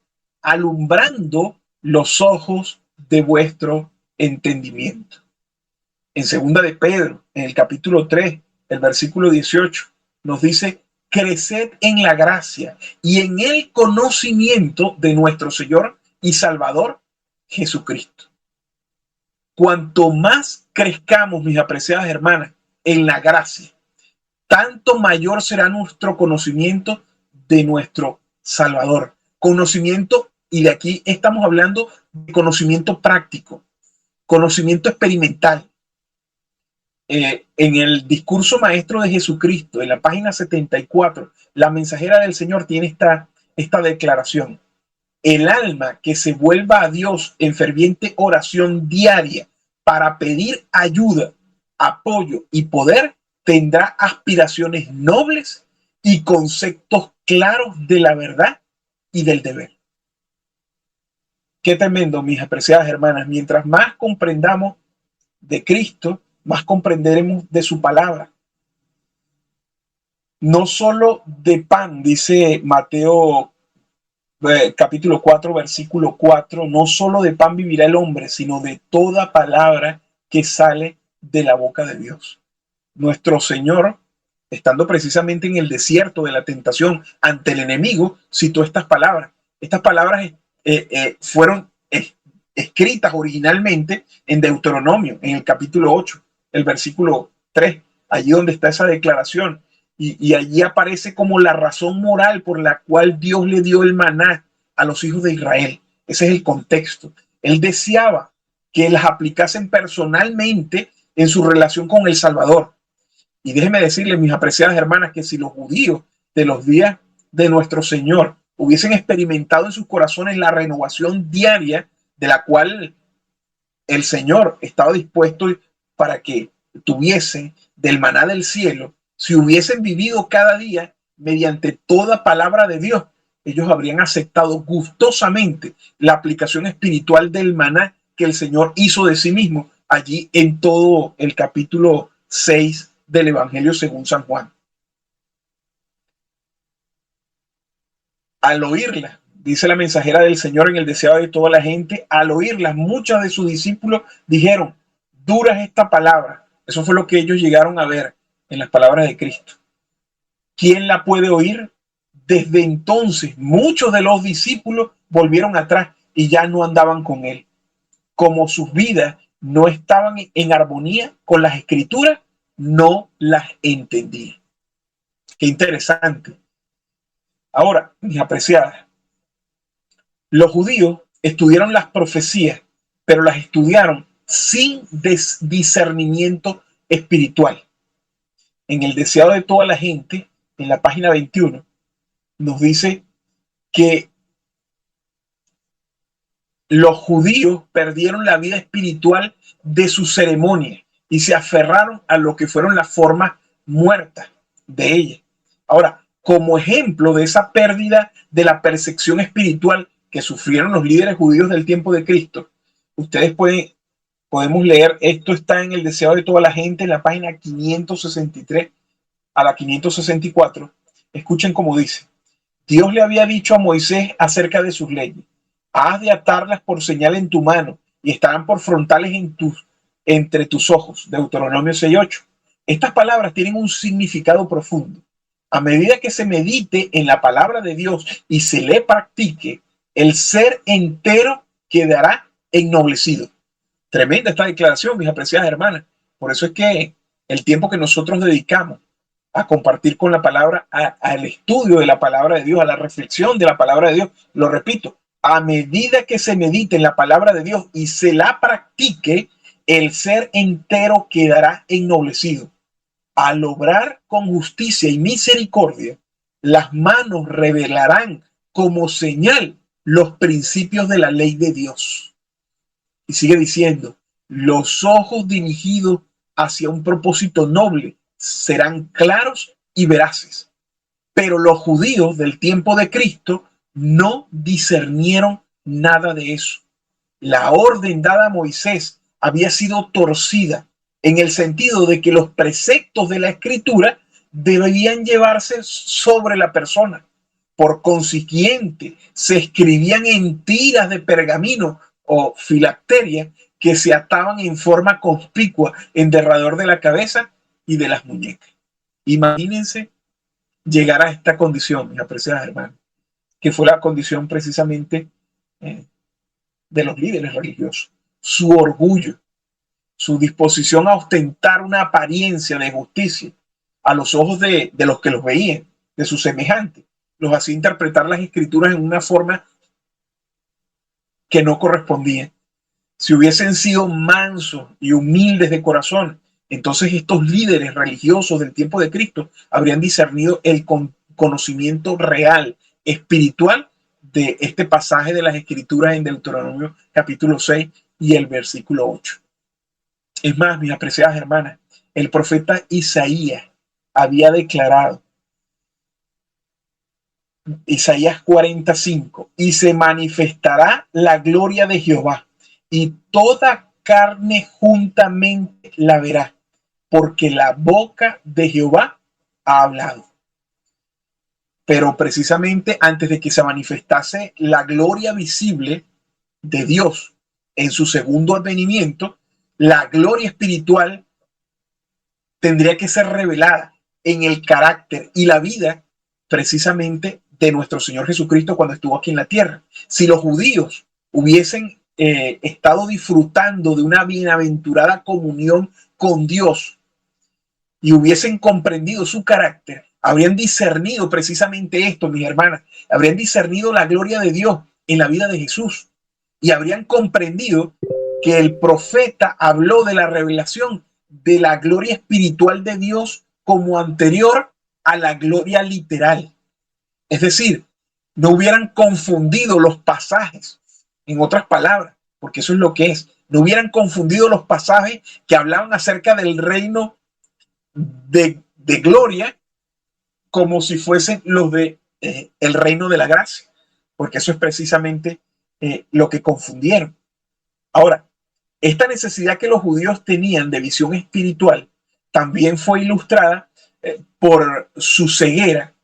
alumbrando los ojos de vuestro entendimiento. En segunda de Pedro, en el capítulo 3, el versículo 18, nos dice: creced en la gracia y en el conocimiento de nuestro Señor y Salvador Jesucristo. Cuanto más crezcamos, mis apreciadas hermanas, en la gracia, tanto mayor será nuestro conocimiento de nuestro Salvador. Conocimiento, y de aquí estamos hablando de conocimiento práctico, conocimiento experimental. En el discurso maestro de Jesucristo, en la página 74, la mensajera del Señor tiene esta declaración: el alma que se vuelva a Dios en ferviente oración diaria para pedir ayuda, apoyo y poder, tendrá aspiraciones nobles y conceptos claros de la verdad y del deber. Qué tremendo, mis apreciadas hermanas. Mientras más comprendamos de Cristo, más comprenderemos de su palabra. No solo de pan, dice Mateo capítulo 4, versículo 4, no solo de pan vivirá el hombre, sino de toda palabra que sale de la boca de Dios. Nuestro Señor, estando precisamente en el desierto de la tentación ante el enemigo, citó estas palabras. Estas palabras fueron escritas originalmente en Deuteronomio, en el capítulo 8, el versículo 3, allí donde está esa declaración. Y allí aparece como la razón moral por la cual Dios le dio el maná a los hijos de Israel. Ese es el contexto. Él deseaba que las aplicasen personalmente en su relación con el Salvador. Y déjenme decirles, mis apreciadas hermanas, que si los judíos de los días de nuestro Señor hubiesen experimentado en sus corazones la renovación diaria de la cual el Señor estaba dispuesto para que tuviesen del maná del cielo, si hubiesen vivido cada día mediante toda palabra de Dios, ellos habrían aceptado gustosamente la aplicación espiritual del maná que el Señor hizo de sí mismo allí en todo el capítulo 6 del Evangelio según San Juan. Al oírla, dice la mensajera del Señor en el deseado de toda la gente, al oírla, muchos de sus discípulos dijeron: dura es esta palabra. Eso fue lo que ellos llegaron a ver en las palabras de Cristo. ¿Quién la puede oír? Desde entonces, muchos de los discípulos volvieron atrás y ya no andaban con él. Como sus vidas no estaban en armonía con las Escrituras, no las entendían. Qué interesante. Ahora, mis apreciadas, los judíos estudiaron las profecías, pero las estudiaron sin discernimiento espiritual. En el deseado de toda la gente, en la página 21, nos dice que los judíos perdieron la vida espiritual de su ceremonia y se aferraron a lo que fueron las formas muertas de ella. Ahora, como ejemplo de esa pérdida de la percepción espiritual que sufrieron los líderes judíos del tiempo de Cristo. Ustedes podemos leer, esto está en El deseo de toda la gente, en la página 563 a la 564. Escuchen cómo dice: Dios le había dicho a Moisés acerca de sus leyes: has de atarlas por señal en tu mano y estarán por frontales entre tus ojos. Deuteronomio 6:8. Estas palabras tienen un significado profundo. A medida que se medite en la palabra de Dios y se le practique, el ser entero quedará ennoblecido. Tremenda esta declaración, mis apreciadas hermanas. Por eso es que el tiempo que nosotros dedicamos a compartir con la palabra, al estudio de la palabra de Dios, a la reflexión de la palabra de Dios, lo repito, a medida que se medite en la palabra de Dios y se la practique, el ser entero quedará ennoblecido. Al obrar con justicia y misericordia, las manos revelarán como señal los principios de la ley de Dios. Y sigue diciendo: los ojos dirigidos hacia un propósito noble serán claros y veraces. Pero los judíos del tiempo de Cristo no discernieron nada de eso. La orden dada a Moisés había sido torcida en el sentido de que los preceptos de la escritura debían llevarse sobre la persona. Por consiguiente, se escribían en tiras de pergamino o filacteria que se ataban en forma conspicua en derredor de la cabeza y de las muñecas. Imagínense llegar a esta condición, mis apreciadas hermanas, que fue la condición precisamente de los líderes religiosos. Su orgullo, su disposición a ostentar una apariencia de justicia a los ojos de los que los veían, de sus semejantes, los hacía interpretar las escrituras en una forma que no correspondía. Si hubiesen sido mansos y humildes de corazón, entonces estos líderes religiosos del tiempo de Cristo habrían discernido el conocimiento real, espiritual, de este pasaje de las escrituras en Deuteronomio capítulo 6 y el versículo 8. Es más, mis apreciadas hermanas, el profeta Isaías había declarado, Isaías 45, y se manifestará la gloria de Jehová, y toda carne juntamente la verá, porque la boca de Jehová ha hablado. Pero precisamente antes de que se manifestase la gloria visible de Dios en su segundo advenimiento, la gloria espiritual tendría que ser revelada en el carácter y la vida precisamente de nuestro Señor Jesucristo cuando estuvo aquí en la tierra. Si los judíos hubiesen estado disfrutando de una bienaventurada comunión con Dios y hubiesen comprendido su carácter, habrían discernido precisamente esto, mis hermanas, habrían discernido la gloria de Dios en la vida de Jesús y habrían comprendido que el profeta habló de la revelación de la gloria espiritual de Dios como anterior a la gloria literal. Es decir, no hubieran confundido los pasajes, en otras palabras, porque eso es lo que es, no hubieran confundido los pasajes que hablaban acerca del reino de gloria como si fuesen los de el reino de la gracia, porque eso es precisamente lo que confundieron. Ahora, esta necesidad que los judíos tenían de visión espiritual también fue ilustrada por su ceguera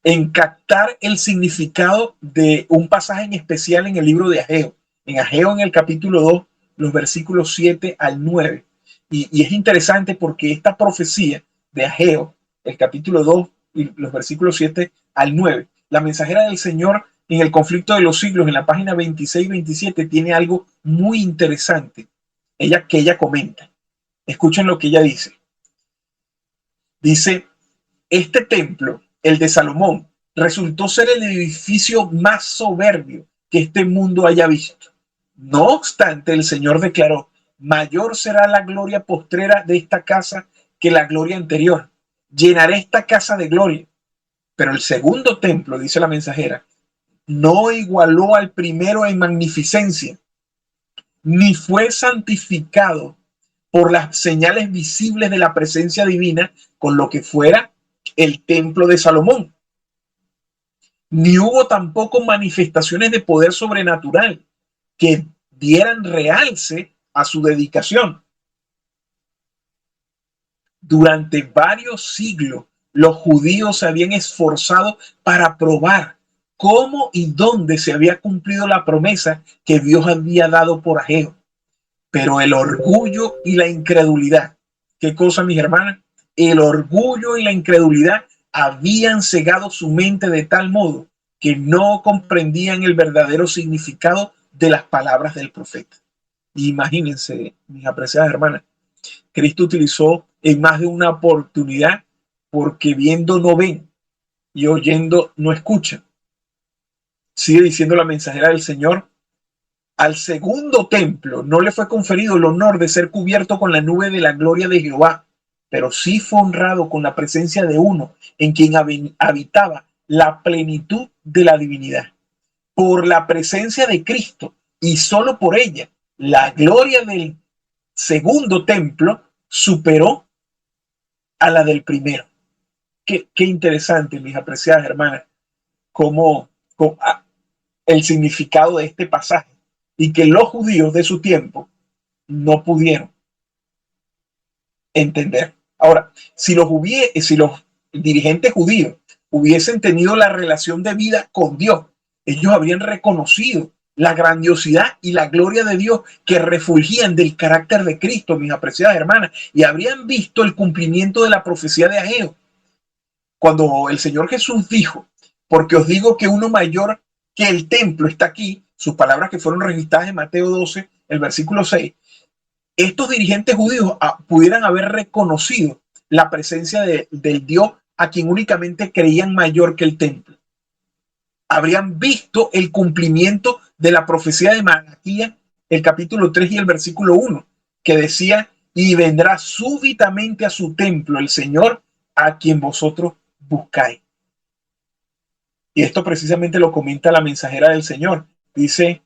en captar el significado de un pasaje en especial en el libro de Ageo. En Ageo, en el capítulo 2, los versículos 7 al 9. Y es interesante porque esta profecía de Ageo, el capítulo 2 y los versículos 7 al 9, la mensajera del Señor en el conflicto de los siglos, en la página 26 y 27, tiene algo muy interesante que ella comenta. Escuchen lo que ella dice. Dice: este templo, el de Salomón, resultó ser el edificio más soberbio que este mundo haya visto. No obstante, el Señor declaró: mayor será la gloria postrera de esta casa que la gloria anterior. Llenaré esta casa de gloria. Pero el segundo templo, dice la mensajera, no igualó al primero en magnificencia, ni fue santificado por las señales visibles de la presencia divina con lo que fuera el templo de Salomón. Ni hubo tampoco manifestaciones de poder sobrenatural que dieran realce a su dedicación. Durante varios siglos, los judíos se habían esforzado para probar cómo y dónde se había cumplido la promesa que Dios había dado por Ageo. Pero el orgullo y la incredulidad, ¿qué cosa, mis hermanas? El orgullo y la incredulidad habían cegado su mente de tal modo que no comprendían el verdadero significado de las palabras del profeta. Imagínense, mis apreciadas hermanas, Cristo utilizó en más de una oportunidad porque viendo no ven y oyendo no escuchan. Sigue diciendo la mensajera del Señor: al segundo templo no le fue conferido el honor de ser cubierto con la nube de la gloria de Jehová, pero sí fue honrado con la presencia de uno en quien habitaba la plenitud de la divinidad. Por la presencia de Cristo y solo por ella, la gloria del segundo templo superó a la del primero. Qué interesante, mis apreciadas hermanas, cómo el significado de este pasaje, y que los judíos de su tiempo no pudieron entender. Ahora, si los dirigentes judíos hubiesen tenido la relación de vida con Dios, ellos habrían reconocido la grandiosidad y la gloria de Dios que refulgían del carácter de Cristo, mis apreciadas hermanas, y habrían visto el cumplimiento de la profecía de Ageo. Cuando el Señor Jesús dijo: porque os digo que uno mayor que el templo está aquí, sus palabras que fueron registradas en Mateo 12, el versículo 6, estos dirigentes judíos pudieran haber reconocido la presencia del Dios a quien únicamente creían mayor que el templo. Habrían visto el cumplimiento de la profecía de Malaquías, el capítulo 3 y el versículo 1, que decía: y vendrá súbitamente a su templo el Señor a quien vosotros buscáis. Y esto precisamente lo comenta la mensajera del Señor. Dice: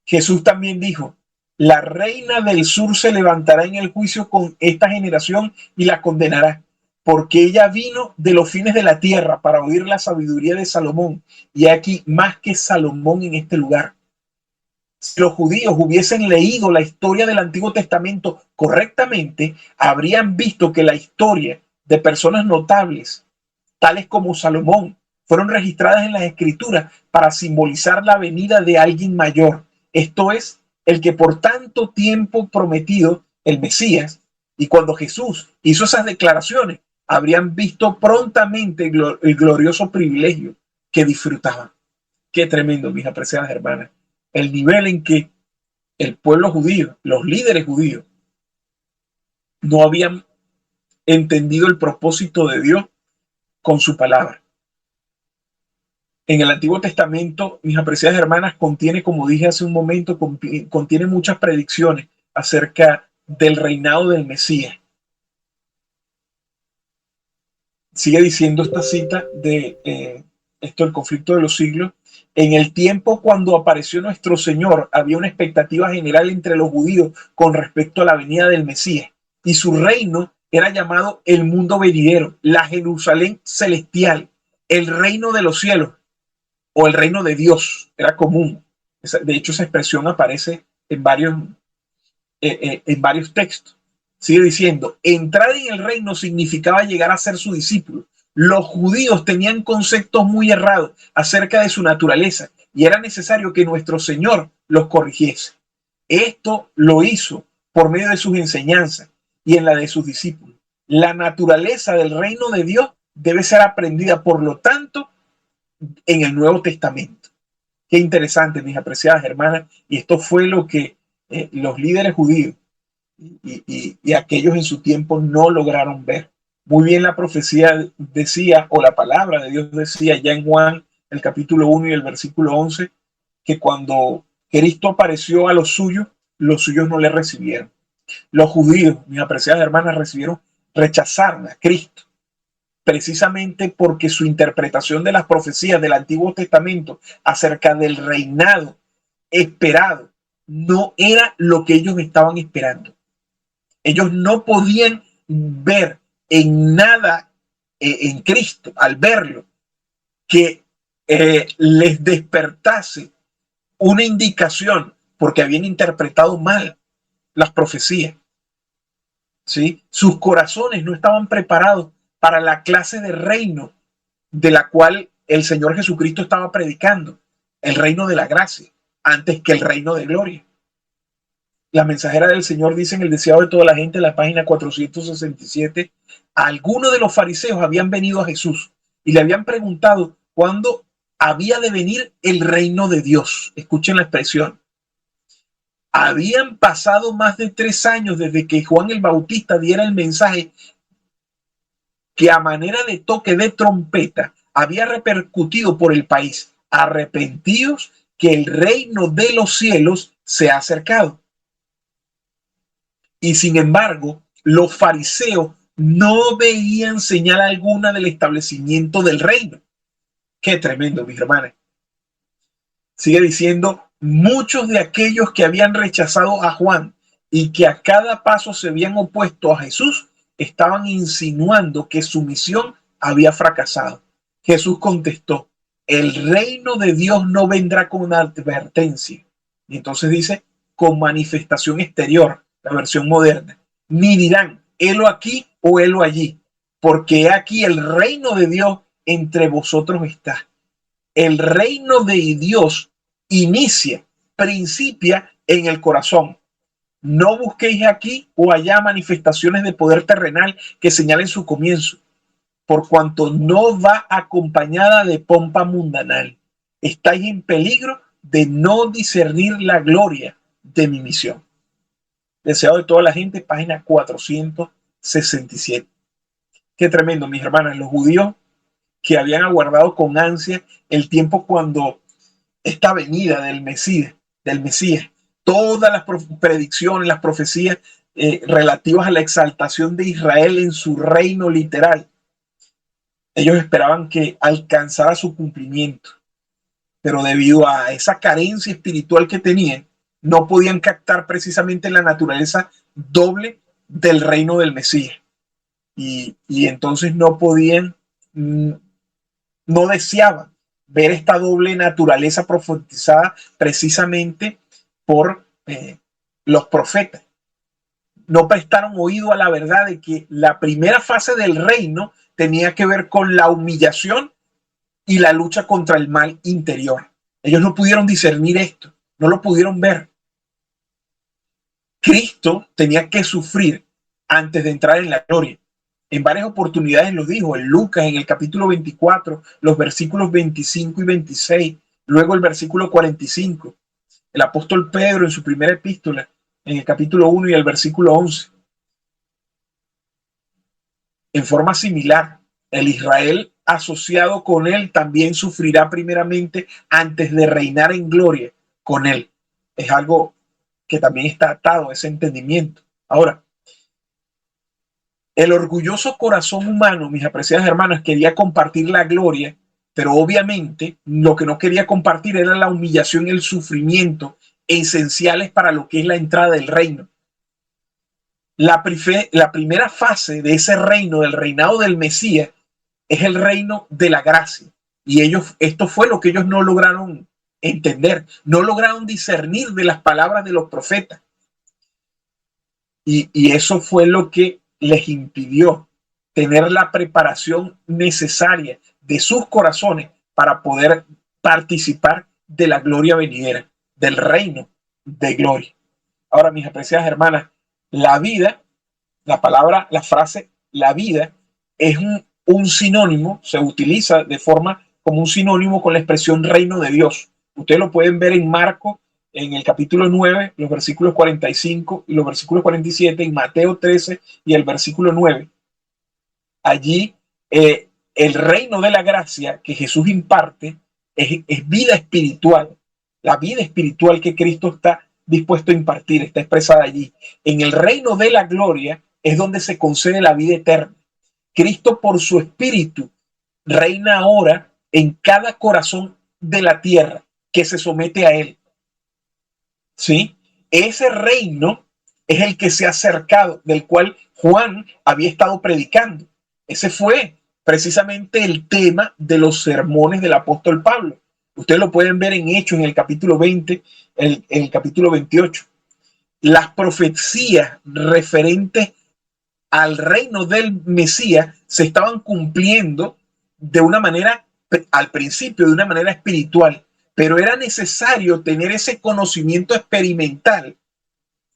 Jesús también dijo: la reina del sur se levantará en el juicio con esta generación y la condenará, porque ella vino de los fines de la tierra para oír la sabiduría de Salomón, y aquí más que Salomón en este lugar. Si los judíos hubiesen leído la historia del Antiguo Testamento correctamente, habrían visto que la historia de personas notables, tales como Salomón, fueron registradas en las Escrituras para simbolizar la venida de alguien mayor, esto es, el que por tanto tiempo prometido, el Mesías. Y cuando Jesús hizo esas declaraciones, habrían visto prontamente el glorioso privilegio que disfrutaban. Qué tremendo, mis apreciadas hermanas, el nivel en que el pueblo judío, los líderes judíos, no habían entendido el propósito de Dios con su palabra. En el Antiguo Testamento, mis apreciadas hermanas, contiene, como dije hace un momento, contiene muchas predicciones acerca del reinado del Mesías. Sigue diciendo esta cita de el conflicto de los siglos: en el tiempo cuando apareció nuestro Señor, había una expectativa general entre los judíos con respecto a la venida del Mesías, y su reino era llamado el mundo venidero, la Jerusalén celestial, el reino de los cielos, o el reino de Dios. Era común. De hecho, esa expresión aparece en varios textos. Sigue diciendo: entrar en el reino significaba llegar a ser su discípulo. Los judíos tenían conceptos muy errados acerca de su naturaleza y era necesario que nuestro Señor los corrigiese. Esto lo hizo por medio de sus enseñanzas y en la de sus discípulos. La naturaleza del reino de Dios debe ser aprendida, por lo tanto, en el Nuevo Testamento. Qué interesante, mis apreciadas hermanas, y esto fue lo que los líderes judíos y aquellos en su tiempo no lograron ver. Muy bien, la profecía decía, o la palabra de Dios decía ya en Juan, el capítulo 1 y el versículo 11, que cuando Cristo apareció a los suyos no le recibieron. Los judíos, mis apreciadas hermanas, rechazaron a Cristo, precisamente porque su interpretación de las profecías del Antiguo Testamento acerca del reinado esperado no era lo que ellos estaban esperando. Ellos no podían ver en nada en Cristo, al verlo, que les despertase una indicación, porque habían interpretado mal las profecías. ¿Sí? Sus corazones no estaban preparados para la clase de reino de la cual el Señor Jesucristo estaba predicando, el reino de la gracia, antes que el reino de gloria. La mensajera del Señor dice en el deseado de toda la gente, en la página 467, algunos de los fariseos habían venido a Jesús y le habían preguntado cuándo había de venir el reino de Dios. Escuchen la expresión. Habían pasado más de 3 años desde que Juan el Bautista diera el mensaje que a manera de toque de trompeta había repercutido por el país. Arrepentidos, que el reino de los cielos se ha acercado. Y sin embargo, los fariseos no veían señal alguna del establecimiento del reino. Qué tremendo, mis hermanos. Sigue diciendo, muchos de aquellos que habían rechazado a Juan y que a cada paso se habían opuesto a Jesús, estaban insinuando que su misión había fracasado. Jesús contestó, el reino de Dios no vendrá con una advertencia. Y entonces dice, con manifestación exterior, la versión moderna, ni dirán, helo aquí o helo allí, porque aquí el reino de Dios entre vosotros está. El reino de Dios principia en el corazón. No busquéis aquí o allá manifestaciones de poder terrenal que señalen su comienzo, por cuanto no va acompañada de pompa mundanal. Estáis en peligro de no discernir la gloria de mi misión. Deseado de toda la gente, página 467. Qué tremendo, mis hermanas. Los judíos que habían aguardado con ansia el tiempo cuando esta venida del Mesías, todas las predicciones, las profecías relativas a la exaltación de Israel en su reino literal, ellos esperaban que alcanzara su cumplimiento, pero debido a esa carencia espiritual que tenían, no podían captar precisamente la naturaleza doble del reino del Mesías. Y entonces no podían, no deseaban ver esta doble naturaleza profetizada precisamente por los profetas. No prestaron oído a la verdad de que la primera fase del reino tenía que ver con la humillación y la lucha contra el mal interior. Ellos no pudieron discernir esto, no lo pudieron ver. Cristo tenía que sufrir antes de entrar en la gloria. En varias oportunidades lo dijo, en Lucas, en el capítulo 24, los versículos 25 y 26, luego el versículo 45. El apóstol Pedro en su primera epístola, en el capítulo 1 y el versículo 11. En forma similar, el Israel asociado con él también sufrirá primeramente antes de reinar en gloria con él. Es algo que también está atado a ese entendimiento. Ahora, el orgulloso corazón humano, mis apreciadas hermanas, quería compartir la gloria, pero obviamente lo que no quería compartir era la humillación y el sufrimiento esenciales para lo que es la entrada del reino. La primera fase de ese reino, del reinado del Mesías, es el reino de la gracia. Y esto fue lo que ellos no lograron entender, no lograron discernir de las palabras de los profetas. Y eso fue lo que les impidió tener la preparación necesaria de sus corazones para poder participar de la gloria venidera, del reino de gloria. Ahora, mis apreciadas hermanas, la vida, la frase la vida es un sinónimo, se utiliza de forma como un sinónimo con la expresión reino de Dios. Ustedes lo pueden ver en Marcos, en el capítulo 9, los versículos 45 y los versículos 47, en Mateo 13 y el versículo 9. Allí el reino de la gracia que Jesús imparte es vida espiritual. La vida espiritual que Cristo está dispuesto a impartir está expresada allí. En el reino de la gloria es donde se concede la vida eterna. Cristo por su espíritu reina ahora en cada corazón de la tierra que se somete a él. ¿Sí? Ese reino es el que se ha acercado, del cual Juan había estado predicando. Ese fue precisamente el tema de los sermones del apóstol Pablo. Ustedes lo pueden ver en Hechos, en el capítulo 20, en el capítulo 28. Las profecías referentes al reino del Mesías se estaban cumpliendo de una manera, al principio, de una manera espiritual, pero era necesario tener ese conocimiento experimental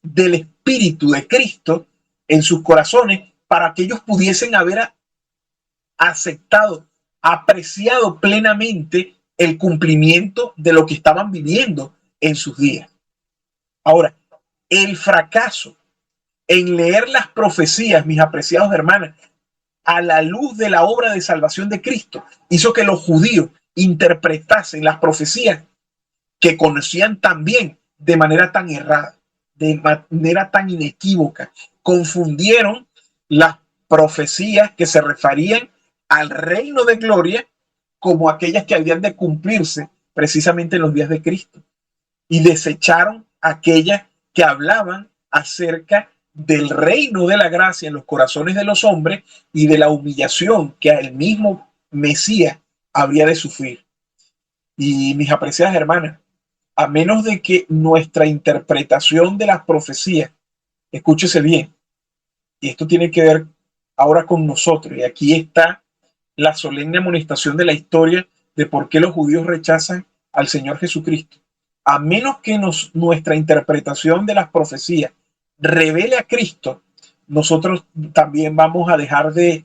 del Espíritu de Cristo en sus corazones para que ellos pudiesen haber aceptado, apreciado plenamente el cumplimiento de lo que estaban viviendo en sus días. Ahora, el fracaso en leer las profecías, mis apreciados hermanos, a la luz de la obra de salvación de Cristo, hizo que los judíos interpretasen las profecías que conocían tan bien de manera tan errada, de manera tan inequívoca. Confundieron las profecías que se referían al reino de gloria como aquellas que habían de cumplirse precisamente en los días de Cristo, y desecharon aquellas que hablaban acerca del reino de la gracia en los corazones de los hombres y de la humillación que el mismo Mesías habría de sufrir. Y mis apreciadas hermanas, a menos de que nuestra interpretación de las profecías, escúchese bien, y esto tiene que ver ahora con nosotros, y aquí está la solemne amonestación de la historia de por qué los judíos rechazan al Señor Jesucristo. A menos que nuestra interpretación de las profecías revele a Cristo, nosotros también vamos a dejar de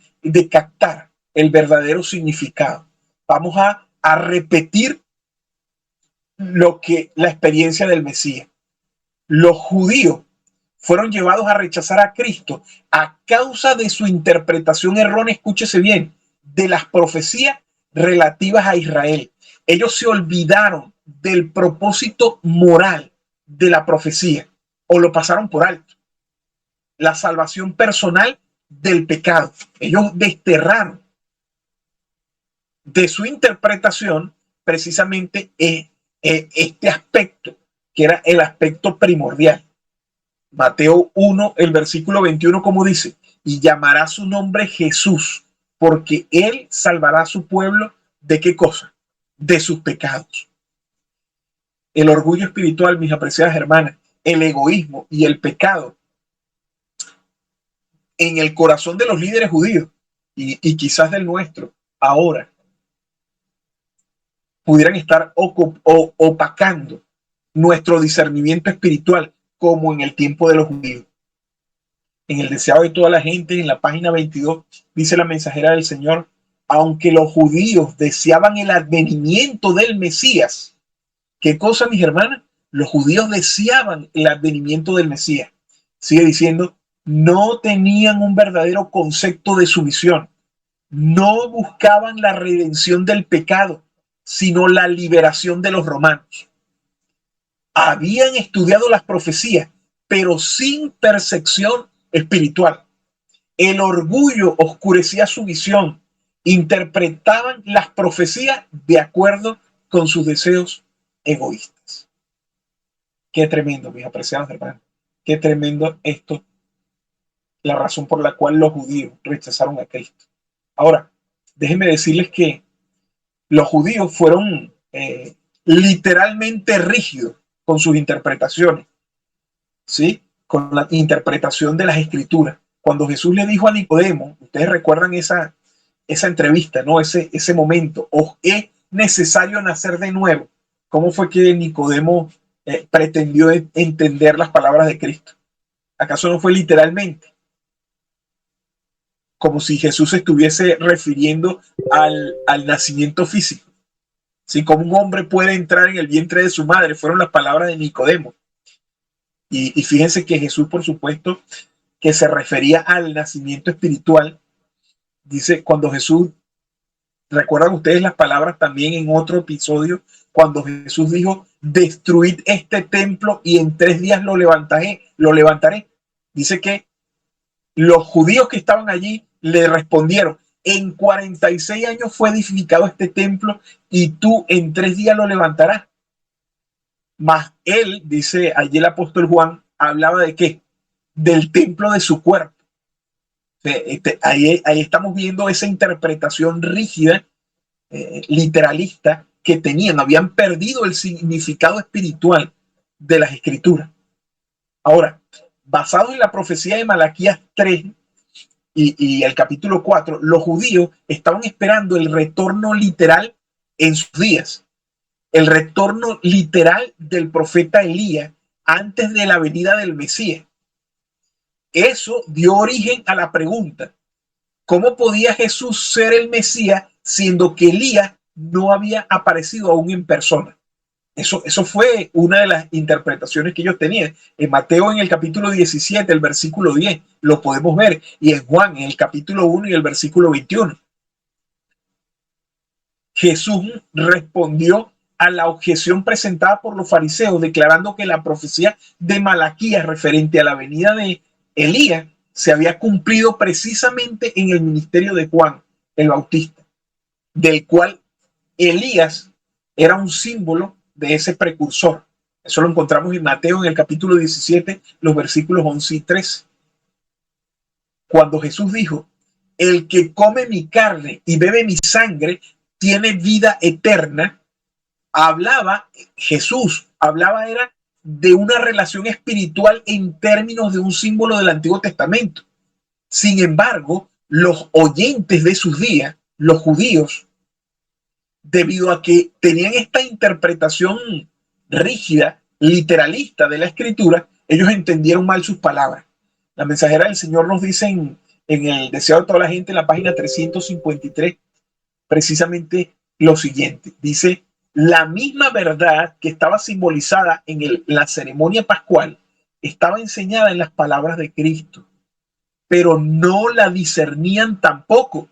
captar el verdadero significado. Vamos a repetir lo que la experiencia del Mesías. Los judíos fueron llevados a rechazar a Cristo a causa de su interpretación errónea, escúchese bien, de las profecías relativas a Israel. Ellos se olvidaron del propósito moral de la profecía o lo pasaron por alto. La salvación personal del pecado. Ellos desterraron de su interpretación precisamente este aspecto, que era el aspecto primordial. Mateo 1, el versículo 21, como dice, y llamará su nombre Jesús, porque él salvará a su pueblo ¿de qué cosa? De sus pecados. El orgullo espiritual, mis apreciadas hermanas, el egoísmo y el pecado en el corazón de los líderes judíos y quizás del nuestro ahora pudieran estar opacando nuestro discernimiento espiritual como en el tiempo de los judíos. En el deseado de toda la gente, en la página 22, dice la mensajera del Señor, aunque los judíos deseaban el advenimiento del Mesías. ¿Qué cosa, mis hermanas? Los judíos deseaban el advenimiento del Mesías. Sigue diciendo, no tenían un verdadero concepto de su misión. No buscaban la redención del pecado, sino la liberación de los romanos. Habían estudiado las profecías, pero sin percepción espiritual. El orgullo oscurecía su visión. Interpretaban las profecías de acuerdo con sus deseos egoístas. Qué tremendo, mis apreciados hermanos. Qué tremendo esto, la razón por la cual los judíos rechazaron a Cristo. Ahora, déjenme decirles que los judíos fueron literalmente rígidos con sus interpretaciones, ¿sí? Con la interpretación de las escrituras. Cuando Jesús le dijo a Nicodemo, ustedes recuerdan esa entrevista, ¿no? Ese momento, ¿o es necesario nacer de nuevo? ¿Cómo fue que Nicodemo pretendió entender las palabras de Cristo? ¿Acaso no fue literalmente? Como si Jesús estuviese refiriendo al nacimiento físico. ¿Sí? Como un hombre puede entrar en el vientre de su madre, fueron las palabras de Nicodemo. Y fíjense que Jesús, por supuesto, que se refería al nacimiento espiritual. Dice, cuando Jesús, recuerdan ustedes las palabras también en otro episodio, cuando Jesús dijo, destruid este templo y en 3 días lo levantaré. Dice que los judíos que estaban allí le respondieron, en 46 años fue edificado este templo y tú en 3 días lo levantarás. Mas él, dice allí el apóstol Juan, hablaba de qué? del templo de su cuerpo. Ahí estamos viendo esa interpretación rígida, literalista que tenían. Habían perdido el significado espiritual de las escrituras. Ahora, basado en la profecía de Malaquías 3 y el capítulo 4, los judíos estaban esperando el retorno literal en sus días, el retorno literal del profeta Elías antes de la venida del Mesías. Eso dio origen a la pregunta: ¿cómo podía Jesús ser el Mesías siendo que Elías no había aparecido aún en persona? Eso fue una de las interpretaciones que ellos tenían. En Mateo, en el capítulo 17, el versículo 10, lo podemos ver. Y en Juan, en el capítulo 1 y el versículo 21. Jesús respondió a la objeción presentada por los fariseos, declarando que la profecía de Malaquías referente a la venida de Elías se había cumplido precisamente en el ministerio de Juan el Bautista, del cual Elías era un símbolo de ese precursor. Eso lo encontramos en Mateo, en el capítulo 17, los versículos 11 y 13. Cuando Jesús dijo: el que come mi carne y bebe mi sangre tiene vida eterna, Jesús hablaba era de una relación espiritual en términos de un símbolo del Antiguo Testamento. Sin embargo, los oyentes de sus días, los judíos, debido a que tenían esta interpretación rígida, literalista de la escritura, ellos entendieron mal sus palabras. La mensajera del Señor nos dice en el Deseo de toda la gente, en la página 353, precisamente lo siguiente. Dice: la misma verdad que estaba simbolizada en la ceremonia pascual estaba enseñada en las palabras de Cristo, pero no la discernían tampoco.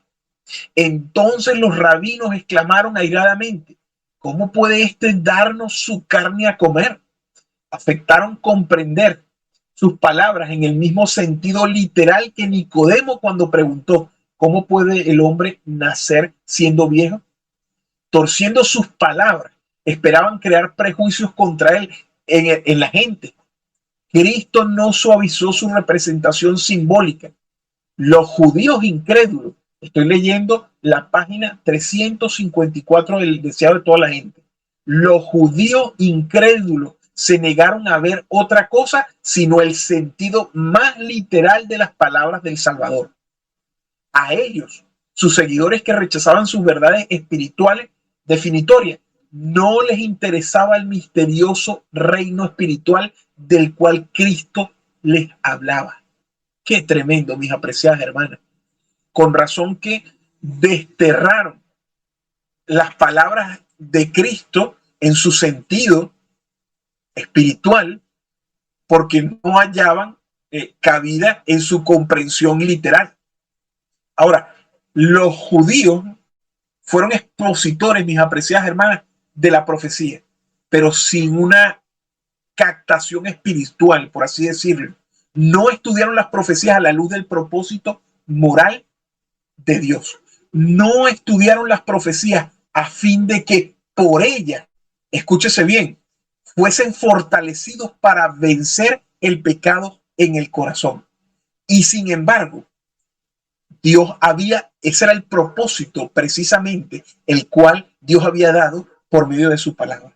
Entonces los rabinos exclamaron airadamente: ¿cómo puede éste darnos su carne a comer? Afectaron comprender sus palabras en el mismo sentido literal que Nicodemo cuando preguntó: ¿cómo puede el hombre nacer siendo viejo? Torciendo sus palabras, esperaban crear prejuicios contra él en la gente. Cristo no suavizó su representación simbólica. Los judíos incrédulos, estoy leyendo la página 354 del Deseado de toda la gente, los judíos incrédulos se negaron a ver otra cosa sino el sentido más literal de las palabras del Salvador. A ellos, sus seguidores que rechazaban sus verdades espirituales definitorias, no les interesaba el misterioso reino espiritual del cual Cristo les hablaba. Qué tremendo, mis apreciadas hermanas. Con razón que desterraron las palabras de Cristo en su sentido espiritual porque no hallaban cabida en su comprensión literal. Ahora, los judíos fueron expositores, mis apreciadas hermanas, de la profecía, pero sin una captación espiritual, por así decirlo. No estudiaron las profecías a la luz del propósito moral de Dios. No estudiaron las profecías a fin de que por ellas, escúchese bien, fuesen fortalecidos para vencer el pecado en el corazón. Y sin embargo, ese era el propósito precisamente, el cual Dios había dado por medio de su palabra.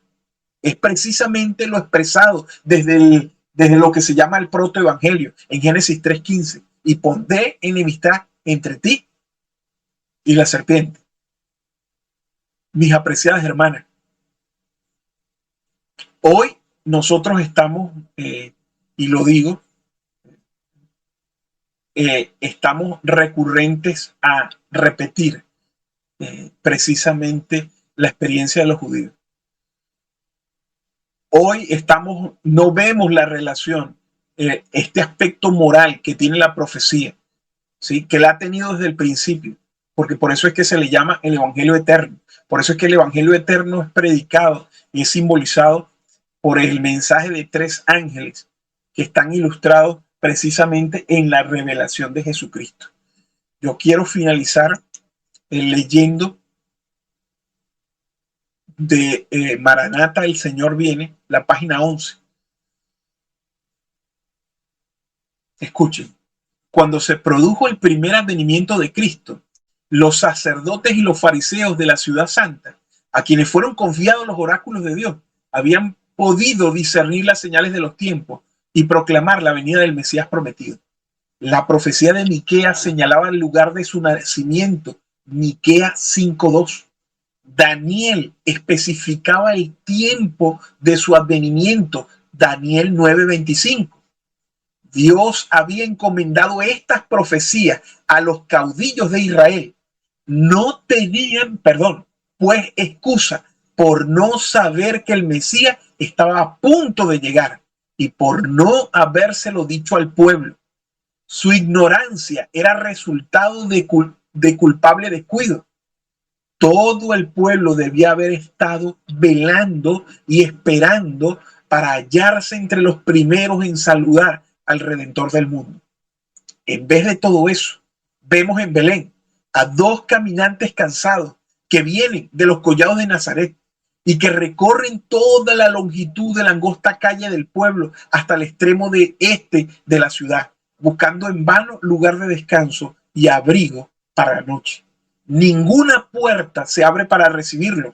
Es precisamente lo expresado desde lo que se llama el protoevangelio en Génesis 3:15. Y pondré enemistad entre ti y la serpiente. Mis apreciadas hermanas, hoy nosotros estamos, y lo digo, estamos recurrentes a repetir precisamente la experiencia de los judíos. Hoy no vemos la relación, este aspecto moral que tiene la profecía, ¿sí? Que la ha tenido desde el principio, porque por eso es que se le llama el Evangelio Eterno. Por eso es que el Evangelio Eterno es predicado y es simbolizado por el mensaje de 3 ángeles que están ilustrados precisamente en la revelación de Jesucristo. Yo quiero finalizar leyendo de Maranata, el Señor viene, la página 11. Escuchen, cuando se produjo el primer advenimiento de Cristo, los sacerdotes y los fariseos de la ciudad santa, a quienes fueron confiados los oráculos de Dios, habían podido discernir las señales de los tiempos y proclamar la venida del Mesías prometido. La profecía de Miqueas señalaba el lugar de su nacimiento, Miqueas 5:2. Daniel especificaba el tiempo de su advenimiento, Daniel 9:25. Dios había encomendado estas profecías a los caudillos de Israel. No tenían, pues excusa por no saber que el Mesías estaba a punto de llegar y por no habérselo dicho al pueblo. Su ignorancia era resultado de culpable descuido. Todo el pueblo debía haber estado velando y esperando para hallarse entre los primeros en saludar al Redentor del mundo. En vez de todo eso, vemos en Belén a dos caminantes cansados que vienen de los collados de Nazaret y que recorren toda la longitud de la angosta calle del pueblo hasta el extremo de este de la ciudad, buscando en vano lugar de descanso y abrigo para la noche. Ninguna puerta se abre para recibirlos.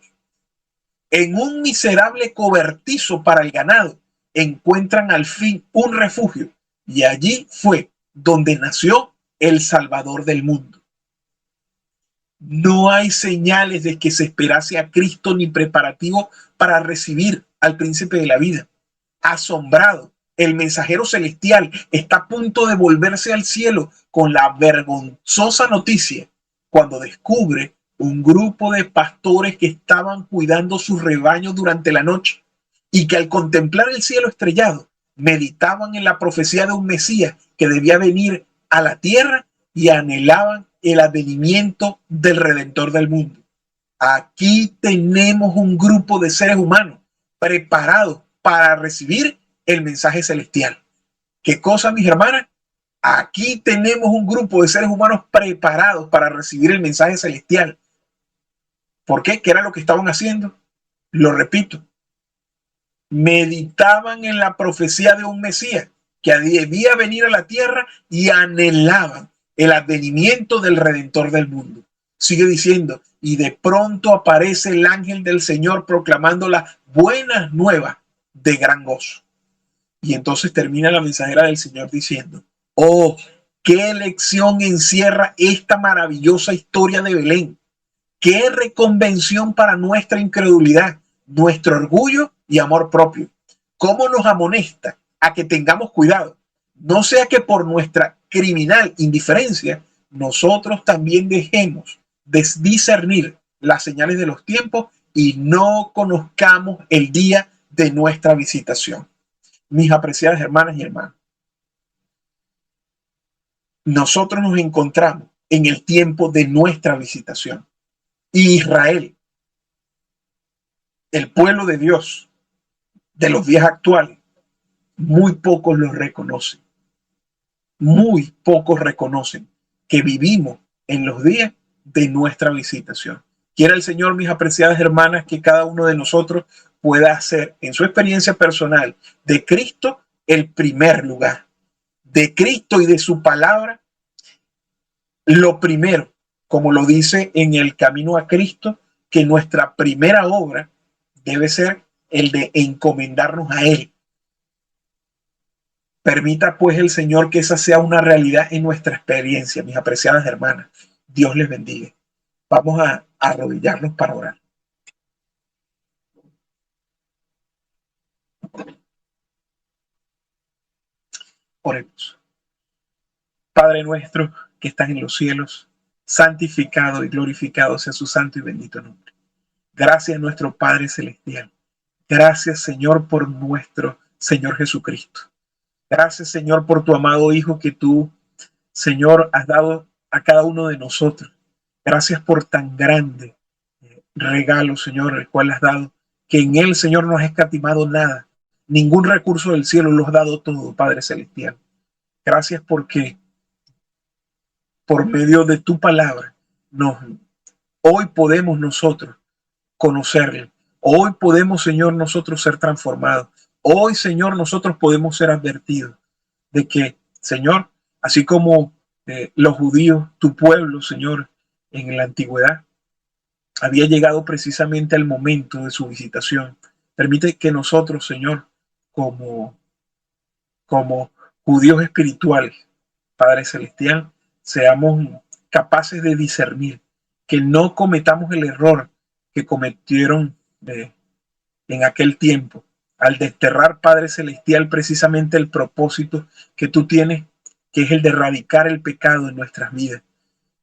En un miserable cobertizo para el ganado encuentran al fin un refugio, y allí fue donde nació el Salvador del mundo. No hay señales de que se esperase a Cristo ni preparativo para recibir al príncipe de la vida. Asombrado, el mensajero celestial está a punto de volverse al cielo con la vergonzosa noticia cuando descubre un grupo de pastores que estaban cuidando sus rebaños durante la noche y que al contemplar el cielo estrellado meditaban en la profecía de un Mesías que debía venir a la tierra y anhelaban el advenimiento del Redentor del mundo. Aquí tenemos un grupo de seres humanos preparados para recibir el mensaje celestial. ¿Qué cosa, mis hermanas? Aquí tenemos un grupo de seres humanos preparados para recibir el mensaje celestial. ¿Por qué? ¿Qué era lo que estaban haciendo? Lo repito. Meditaban en la profecía de un Mesías que debía venir a la tierra y anhelaban el advenimiento del Redentor del mundo. Sigue diciendo, y de pronto aparece el ángel del Señor proclamando las buenas nuevas de gran gozo. Y entonces termina la mensajera del Señor diciendo, oh, qué lección encierra esta maravillosa historia de Belén. Qué reconvención para nuestra incredulidad, nuestro orgullo y amor propio. Cómo nos amonesta a que tengamos cuidado. No sea que por nuestra criminal indiferencia nosotros también dejemos de discernir las señales de los tiempos y no conozcamos el día de nuestra visitación. Mis apreciadas hermanas y hermanos, nosotros nos encontramos en el tiempo de nuestra visitación. Y Israel, el pueblo de Dios de los días actuales, muy pocos lo reconocen. Muy pocos reconocen que vivimos en los días de nuestra visitación. Quiera el Señor, mis apreciadas hermanas, que cada uno de nosotros pueda hacer en su experiencia personal de Cristo el primer lugar, de Cristo y de su palabra lo primero, como lo dice en el Camino a Cristo, que nuestra primera obra debe ser el de encomendarnos a Él. Permita pues el Señor que esa sea una realidad en nuestra experiencia, mis apreciadas hermanas. Dios les bendiga. Vamos a arrodillarnos para orar. Oremos. Padre nuestro que estás en los cielos, santificado y glorificado sea su santo y bendito nombre. Gracias, nuestro Padre celestial. Gracias, Señor, por nuestro Señor Jesucristo. Gracias, Señor, por tu amado Hijo que tú, Señor, has dado a cada uno de nosotros. Gracias por tan grande regalo, Señor, el cual has dado, que en él, Señor, no has escatimado nada. Ningún recurso del cielo lo has dado todo, Padre celestial. Gracias porque por medio de tu palabra hoy podemos nosotros conocerle. Hoy podemos, Señor, nosotros ser transformados. Hoy, Señor, nosotros podemos ser advertidos de que Señor, así como los judíos, tu pueblo, Señor, en la antigüedad, había llegado precisamente al momento de su visitación. Permite que nosotros, Señor, como, como judíos espirituales, Padre Celestial, seamos capaces de discernir, que no cometamos el error que cometieron en aquel tiempo, al desterrar, Padre Celestial, precisamente el propósito que tú tienes, que es el de erradicar el pecado en nuestras vidas.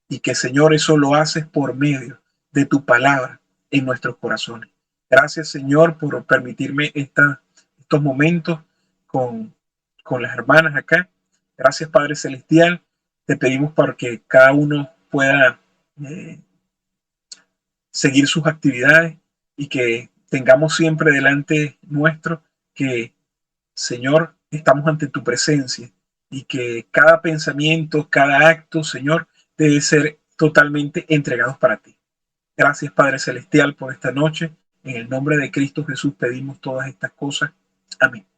Y que, Señor, eso lo haces por medio de tu palabra en nuestros corazones. Gracias, Señor, por permitirme estos momentos con, con las hermanas acá. Gracias, Padre Celestial. Te pedimos para que cada uno pueda seguir sus actividades y que tengamos siempre delante nuestro que, Señor, estamos ante tu presencia y que cada pensamiento, cada acto, Señor, debe ser totalmente entregados para ti. Gracias, Padre Celestial, por esta noche. En el nombre de Cristo Jesús pedimos todas estas cosas. Amén.